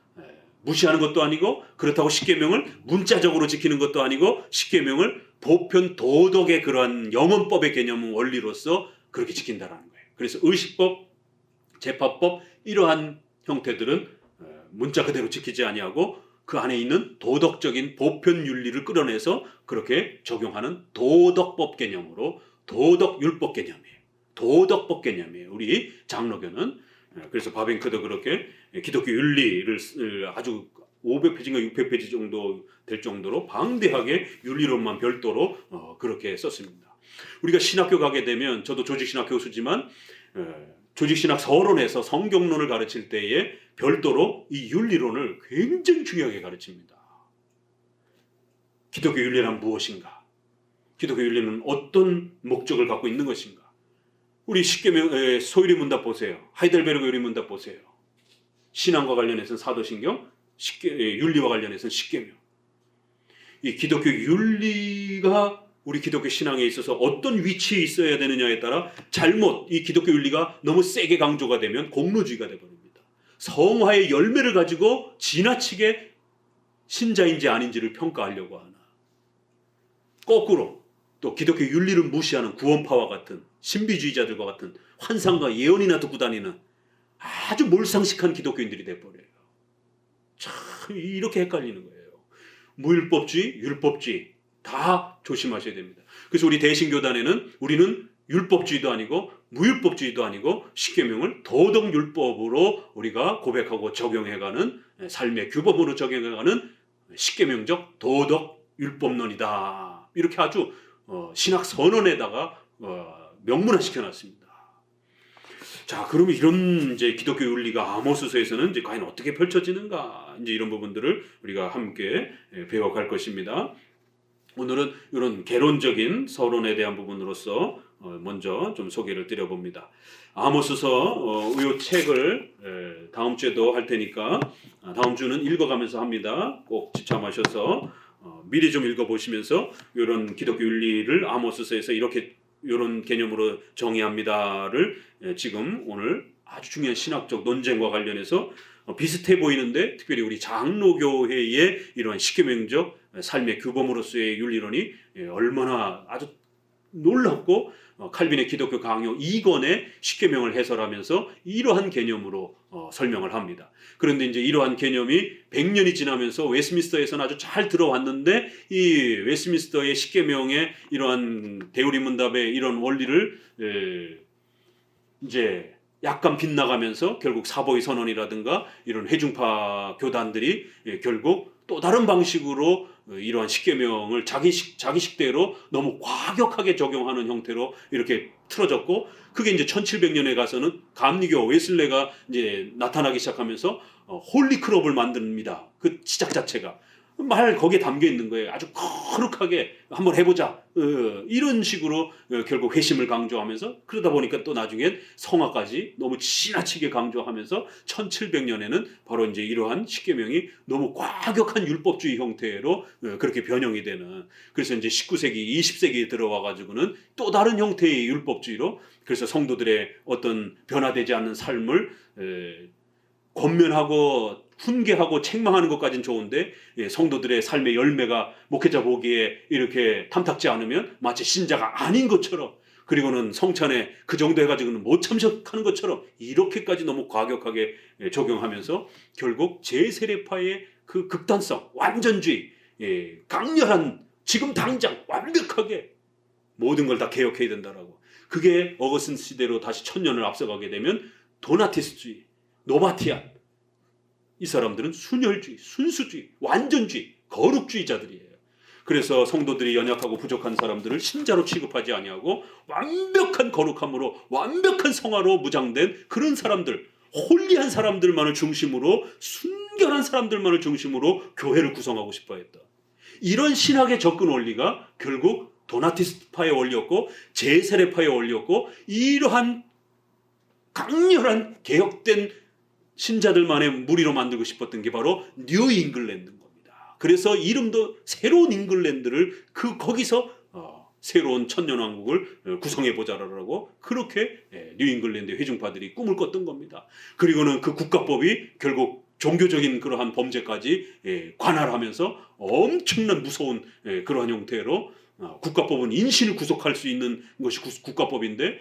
무시하는 것도 아니고 그렇다고 십계명을 문자적으로 지키는 것도 아니고 십계명을 보편 도덕의 그러한 영언법의 개념 원리로서 그렇게 지킨다라는 거예요. 그래서 의식법, 재파법 이러한 형태들은 문자 그대로 지키지 아니하고 그 안에 있는 도덕적인 보편 윤리를 끌어내서 그렇게 적용하는 도덕법 개념으로 도덕율법 개념이에요. 도덕법 개념이에요. 우리 장로교는. 그래서 바빙크도 그렇게 기독교 윤리를 아주 500페이지인가 600페이지 정도 될 정도로 방대하게 윤리론만 별도로 그렇게 썼습니다. 우리가 신학교 가게 되면 저도 조직신학 교수지만 조직신학 서론에서 성경론을 가르칠 때에 별도로 이 윤리론을 굉장히 중요하게 가르칩니다. 기독교 윤리란 무엇인가? 기독교 윤리는 어떤 목적을 갖고 있는 것인가? 우리 십계명 소유리 문답 보세요. 하이델베르그 유리 문답 보세요. 신앙과 관련해서는 사도신경, 윤리와 관련해서는 십계명. 이 기독교 윤리가 우리 기독교 신앙에 있어서 어떤 위치에 있어야 되느냐에 따라 잘못 이 기독교 윤리가 너무 세게 강조가 되면 공로주의가 되어버립니다. 성화의 열매를 가지고 지나치게 신자인지 아닌지를 평가하려고 하나. 거꾸로 또 기독교 윤리를 무시하는 구원파와 같은 신비주의자들과 같은 환상과 예언이나 듣고 다니는 아주 몰상식한 기독교인들이 돼버려요. 참 이렇게 헷갈리는 거예요. 무율법주의, 율법주의 다 조심하셔야 됩니다. 그래서 우리 대신교단에는 우리는 율법주의도 아니고 무율법주의도 아니고 십계명을 도덕율법으로 우리가 고백하고 적용해가는 삶의 규범으로 적용해가는 십계명적 도덕 율법론이다. 이렇게 아주 신학 선언에다가 명문화시켜 놨습니다. 자, 그러면 이런 이제 기독교 윤리가 아모스서에서는 이제 과연 어떻게 펼쳐지는가? 이제 이런 부분들을 우리가 함께 배워갈 것입니다. 오늘은 이런 개론적인 서론에 대한 부분으로서 먼저 좀 소개를 드려봅니다. 아모스서 이 책을 다음 주에도 할 테니까 다음 주는 읽어가면서 합니다. 꼭 지참하셔서 미리 좀 읽어보시면서 이런 기독교 윤리를 아모스서에서 이런 개념으로 정의합니다를 지금 오늘 아주 중요한 신학적 논쟁과 관련해서 비슷해 보이는데 특별히 우리 장로교회의 이러한 십계명적 삶의 규범으로서의 윤리론이 얼마나 아주 놀랍고 칼빈의 기독교 강요 2권의 십계명을 해설하면서 이러한 개념으로 설명을 합니다. 그런데 이제 이러한 개념이 100년이 지나면서 웨스트민스터에서는 아주 잘 들어왔는데 이 웨스트민스터의 십계명의 이러한 대우리문답의 이런 원리를 이제 약간 빗나가면서 결국 사보이 선언이라든가 이런 회중파 교단들이 결국 또 다른 방식으로 이러한 십계명을 자기식대로 너무 과격하게 적용하는 형태로 이렇게 틀어졌고, 그게 이제 1700년에 가서는 감리교 웨슬레가 이제 나타나기 시작하면서 홀리클럽을 만듭니다. 그 시작 자체가 말 거기에 담겨 있는 거예요. 아주 거룩하게 한번 해보자. 이런 식으로 결국 회심을 강조하면서, 그러다 보니까 또 나중엔 성화까지 너무 지나치게 강조하면서 1700년에는 바로 이제 이러한 십계명이 너무 과격한 율법주의 형태로 그렇게 변형이 되는, 그래서 이제 19세기, 20세기에 들어와 가지고는 또 다른 형태의 율법주의로, 그래서 성도들의 어떤 변화되지 않는 삶을 권면하고 훈계하고 책망하는 것까지는 좋은데 성도들의 삶의 열매가 목회자 보기에 이렇게 탐탁지 않으면 마치 신자가 아닌 것처럼, 그리고는 성찬에 그 정도 해가지고는 못 참석하는 것처럼 이렇게까지 너무 과격하게 적용하면서 결국 제세례파의 그 극단성, 완전주의, 강렬한 지금 당장 완벽하게 모든 걸 다 개혁해야 된다라고. 그게 어거스틴 시대로 다시 1000년을 앞서가게 되면 도나티스주의, 노바티안, 이 사람들은 순혈주의, 순수주의, 완전주의, 거룩주의자들이에요. 그래서 성도들이 연약하고 부족한 사람들을 신자로 취급하지 아니하고 완벽한 거룩함으로 완벽한 성화로 무장된 그런 사람들, 홀리한 사람들만을 중심으로, 순결한 사람들만을 중심으로 교회를 구성하고 싶어 했다. 이런 신학의 접근 원리가 결국 도나티스파의 원리였고 제세례파의 원리였고, 이러한 강렬한 개혁된 신자들만의 무리로 만들고 싶었던 게 바로 뉴 잉글랜드인 겁니다. 그래서 이름도 새로운 잉글랜드를 거기서 새로운 천년왕국을 구성해보자라고 그렇게 뉴 잉글랜드 회중파들이 꿈을 꿨던 겁니다. 그리고는 그 국가법이 결국 종교적인 그러한 범죄까지 관할하면서 엄청난 무서운 그러한 형태로, 국가법은 인신을 구속할 수 있는 것이 국가법인데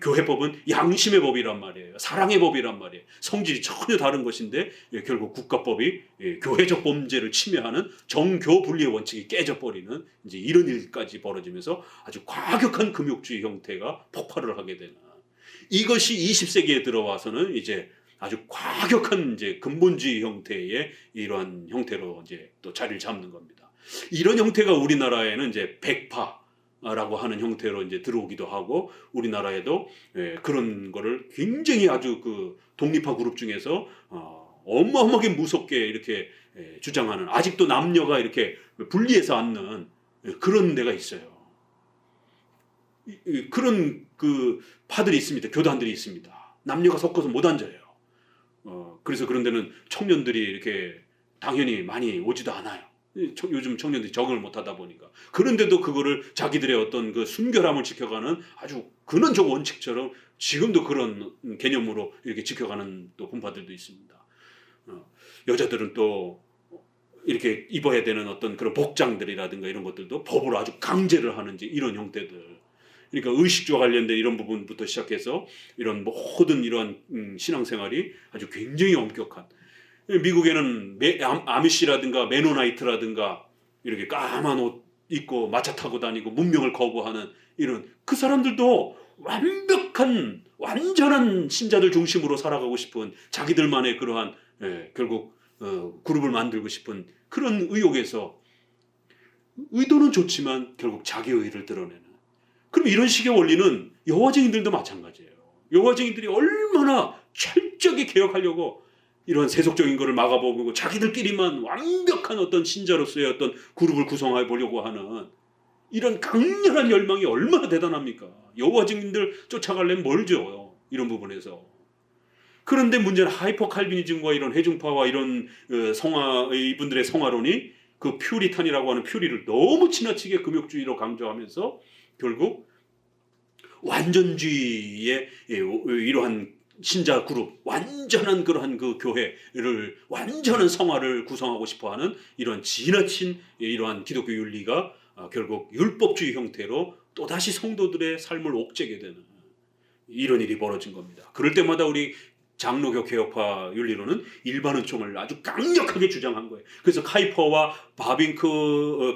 교회법은 양심의 법이란 말이에요. 사랑의 법이란 말이에요. 성질이 전혀 다른 것인데 결국 국가법이 교회적 범죄를 침해하는 정교 분리의 원칙이 깨져버리는 이제 이런 일까지 벌어지면서 아주 과격한 금욕주의 형태가 폭발을 하게 되는, 이것이 20세기에 들어와서는 이제 아주 과격한 이제 근본주의 형태의 이러한 형태로 이제 또 자리를 잡는 겁니다. 이런 형태가 우리나라에는 이제 백파라고 하는 형태로 이제 들어오기도 하고, 우리나라에도 그런 거를 굉장히 아주 그 독립파 그룹 중에서 어마어마하게 무섭게 이렇게 주장하는, 아직도 남녀가 이렇게 분리해서 앉는 그런 데가 있어요. 그런 그 파들이 있습니다. 교단들이 있습니다. 남녀가 섞어서 못 앉아요. 그래서 그런 데는 청년들이 이렇게 당연히 많이 오지도 않아요. 요즘 청년들이 적응을 못하다 보니까. 그런데도 그거를 자기들의 어떤 그 순결함을 지켜가는 아주 근원적 원칙처럼 지금도 그런 개념으로 이렇게 지켜가는 또 분파들도 있습니다. 여자들은 또 이렇게 입어야 되는 어떤 그런 복장들이라든가 이런 것들도 법으로 아주 강제를 하는지, 이런 형태들. 그러니까 의식주와 관련된 이런 부분부터 시작해서 이런 모든 이러한 신앙생활이 아주 굉장히 엄격한, 미국에는 아미시라든가 메노나이트라든가 이렇게 까만 옷 입고 마차 타고 다니고 문명을 거부하는 이런 그 사람들도 완전한 신자들 중심으로 살아가고 싶은 자기들만의 그러한 결국 그룹을 만들고 싶은 그런 의욕에서 의도는 좋지만 결국 자기 의를 드러내는. 그럼 이런 식의 원리는 여호와 증인들도 마찬가지예요. 여호와 증인들이 얼마나 철저하게 개혁하려고 이런 세속적인 것을 막아보고 자기들끼리만 완벽한 어떤 신자로서의 어떤 그룹을 구성해 보려고 하는 이런 강렬한 열망이 얼마나 대단합니까? 여호와 증인들 쫓아가려면 뭘 줘요? 이런 부분에서. 그런데 문제는 하이퍼 칼비니즘과 이런 회중파와 이런 이분들의 성화론이 그 퓨리탄이라고 하는 퓨리를 너무 지나치게 금욕주의로 강조하면서 결국 완전주의의 이러한 신자 그룹, 완전한 그러한 그 교회를, 완전한 성화를 구성하고 싶어하는 이런 지나친 이러한 기독교 윤리가 결국 율법주의 형태로 또다시 성도들의 삶을 옥죄게 되는 이런 일이 벌어진 겁니다. 그럴 때마다 우리 장로교 개혁파 윤리로는 일반 은총을 아주 강력하게 주장한 거예요. 그래서 카이퍼와 바빙크의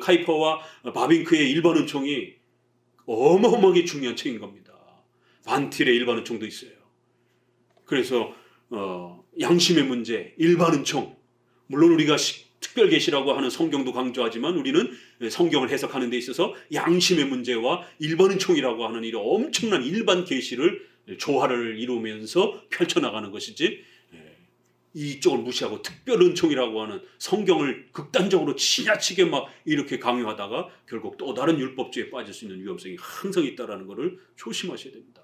일반 은총이 어마어마하게 중요한 책인 겁니다. 반틸의 일반 은총도 있어요. 그래서 양심의 문제, 일반 은총, 물론 우리가 특별 계시라고 하는 성경도 강조하지만 우리는 성경을 해석하는 데 있어서 양심의 문제와 일반 은총이라고 하는 이런 엄청난 일반 계시를 조화를 이루면서 펼쳐나가는 것이지, 이쪽을 무시하고 특별 은총이라고 하는 성경을 극단적으로 지나치게 막 이렇게 강요하다가 결국 또 다른 율법주의에 빠질 수 있는 위험성이 항상 있다는 것을 조심하셔야 됩니다.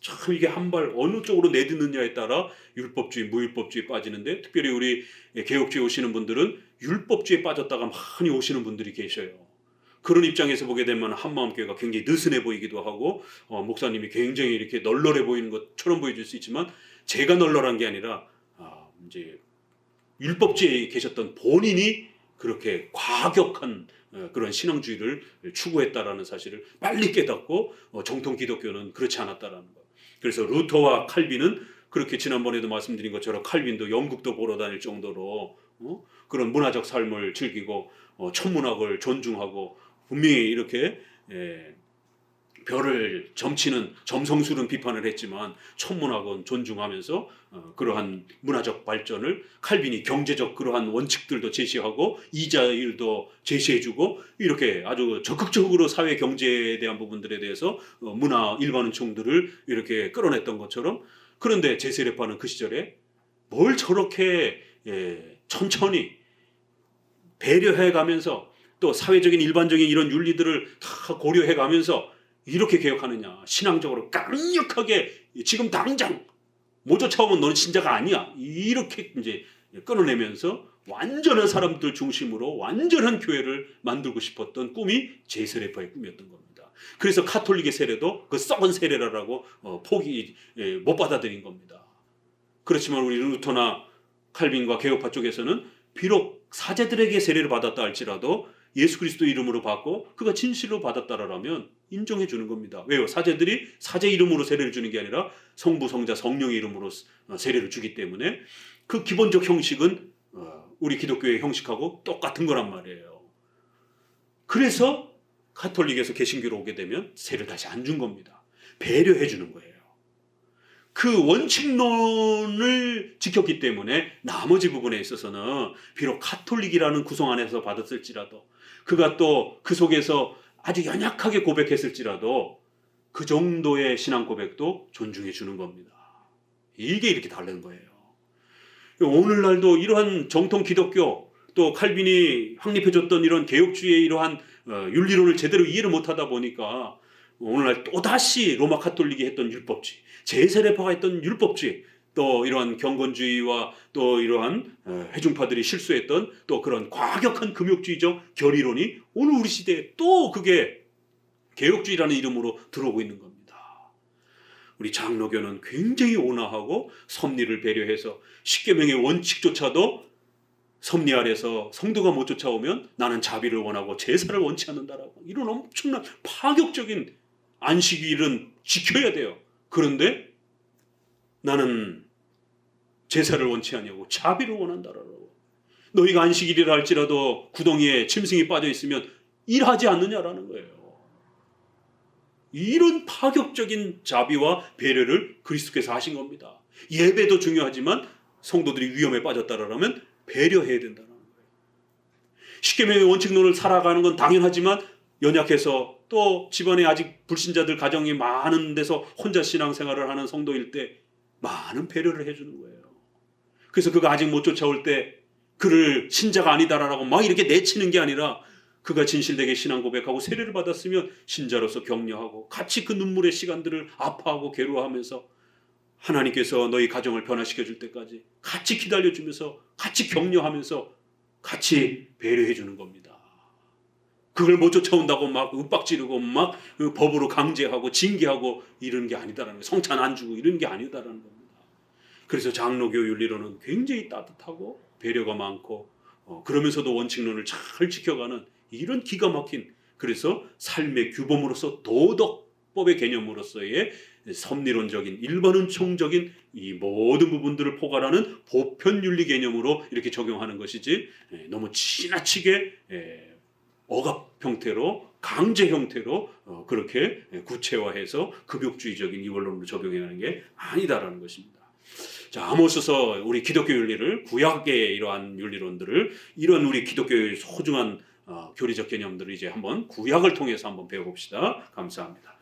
참 이게 한 발 어느 쪽으로 내딛느냐에 따라 율법주의, 무율법주의에 빠지는데, 특별히 우리 개혁주의 오시는 분들은 율법주의에 빠졌다가 많이 오시는 분들이 계셔요. 그런 입장에서 보게 되면 한마음교회가 굉장히 느슨해 보이기도 하고, 목사님이 굉장히 이렇게 널널해 보이는 것처럼 보여질 수 있지만, 제가 널널한 게 아니라 이제 율법주의에 계셨던 본인이 그렇게 과격한 그런 신앙주의를 추구했다라는 사실을 빨리 깨닫고, 정통 기독교는 그렇지 않았다라는 것. 그래서 루터와 칼빈은 그렇게 지난번에도 말씀드린 것처럼 칼빈도 영국도 보러 다닐 정도로 그런 문화적 삶을 즐기고 천문학을 존중하고 분명히 이렇게 별을 점치는 점성술은 비판을 했지만 천문학은 존중하면서 그러한 문화적 발전을, 칼빈이 경제적 그러한 원칙들도 제시하고 이자율도 제시해주고 이렇게 아주 적극적으로 사회 경제에 대한 부분들에 대해서 문화 일반 은총들을 이렇게 끌어냈던 것처럼, 그런데 제세례파는 그 시절에 뭘 저렇게 천천히 배려해가면서 또 사회적인 일반적인 이런 윤리들을 다 고려해가면서 이렇게 개혁하느냐, 신앙적으로 강력하게 지금 당장 못 쫓아오면 너는 신자가 아니야, 이렇게 이제 끊어내면서 완전한 사람들 중심으로 완전한 교회를 만들고 싶었던 꿈이 제세례파의 꿈이었던 겁니다. 그래서 카톨릭의 세례도 그 썩은 세례라고 못 받아들인 겁니다. 그렇지만 우리 루터나 칼빈과 개혁파 쪽에서는 비록 사제들에게 세례를 받았다 할지라도 예수 그리스도 이름으로 받고 그가 진실로 받았다라면 인정해 주는 겁니다. 왜요? 사제들이 사제 이름으로 세례를 주는 게 아니라 성부, 성자, 성령의 이름으로 세례를 주기 때문에 그 기본적 형식은 우리 기독교의 형식하고 똑같은 거란 말이에요. 그래서 가톨릭에서 개신교로 오게 되면 세례를 다시 안 준 겁니다. 배려해 주는 거예요. 그 원칙론을 지켰기 때문에 나머지 부분에 있어서는 비록 가톨릭이라는 구성 안에서 받았을지라도, 그가 또 그 속에서 아주 연약하게 고백했을지라도 그 정도의 신앙 고백도 존중해 주는 겁니다. 이게 이렇게 다른 거예요. 오늘날도 이러한 정통 기독교, 또 칼빈이 확립해 줬던 이런 개혁주의의 이러한 윤리론을 제대로 이해를 못하다 보니까 오늘날 또다시 로마 카톨릭이 했던 율법주의, 제세례파가 했던 율법주의, 또 이러한 경건주의와 또 이러한 회중파들이 실수했던 또 그런 과격한 금욕주의적 결의론이 오늘 우리 시대에 또 그게 개혁주의라는 이름으로 들어오고 있는 겁니다. 우리 장로교는 굉장히 온화하고 섭리를 배려해서 십계명의 원칙조차도 섭리 아래서 성도가 못 쫓아오면 나는 자비를 원하고 제사를 원치 않는다라고, 이런 엄청난 파격적인 안식일은 지켜야 돼요. 그런데 나는 제사를 원치 아니하고 자비를 원한다라고. 너희가 안식일이라 할지라도 구덩이에 짐승이 빠져 있으면 일하지 않느냐라는 거예요. 이런 파격적인 자비와 배려를 그리스도께서 하신 겁니다. 예배도 중요하지만 성도들이 위험에 빠졌다라면 배려해야 된다는 거예요. 십계명의 원칙론을 살아가는 건 당연하지만 연약해서 또 집안에 아직 불신자들 가정이 많은 데서 혼자 신앙생활을 하는 성도일 때 많은 배려를 해주는 거예요. 그래서 그가 아직 못 쫓아올 때 그를 신자가 아니다라고 막 이렇게 내치는 게 아니라 그가 진실되게 신앙 고백하고 세례를 받았으면 신자로서 격려하고 같이 그 눈물의 시간들을 아파하고 괴로워하면서 하나님께서 너희 가정을 변화시켜 줄 때까지 같이 기다려주면서 같이 격려하면서 같이 배려해 주는 겁니다. 그걸 못 쫓아온다고 막 윽박지르고 막 법으로 강제하고 징계하고 이러는 게 아니다라는 거예요. 성찬 안 주고 이러는 게 아니다라는 겁니다. 그래서 장로교 윤리론은 굉장히 따뜻하고 배려가 많고 그러면서도 원칙론을 잘 지켜가는 이런 기가 막힌, 그래서 삶의 규범으로서 도덕법의 개념으로서의 섭리론적인 일반은총적인 이 모든 부분들을 포괄하는 보편윤리 개념으로 이렇게 적용하는 것이지 너무 지나치게 억압 형태로 강제 형태로 그렇게 구체화해서 급욕주의적인 이원론으로 적용하는 게 아니다라는 것입니다. 자, 아모스서 우리 기독교 윤리를, 구약의 이러한 윤리론들을, 이런 우리 기독교의 소중한 교리적 개념들을 이제 한번 구약을 통해서 한번 배워봅시다. 감사합니다.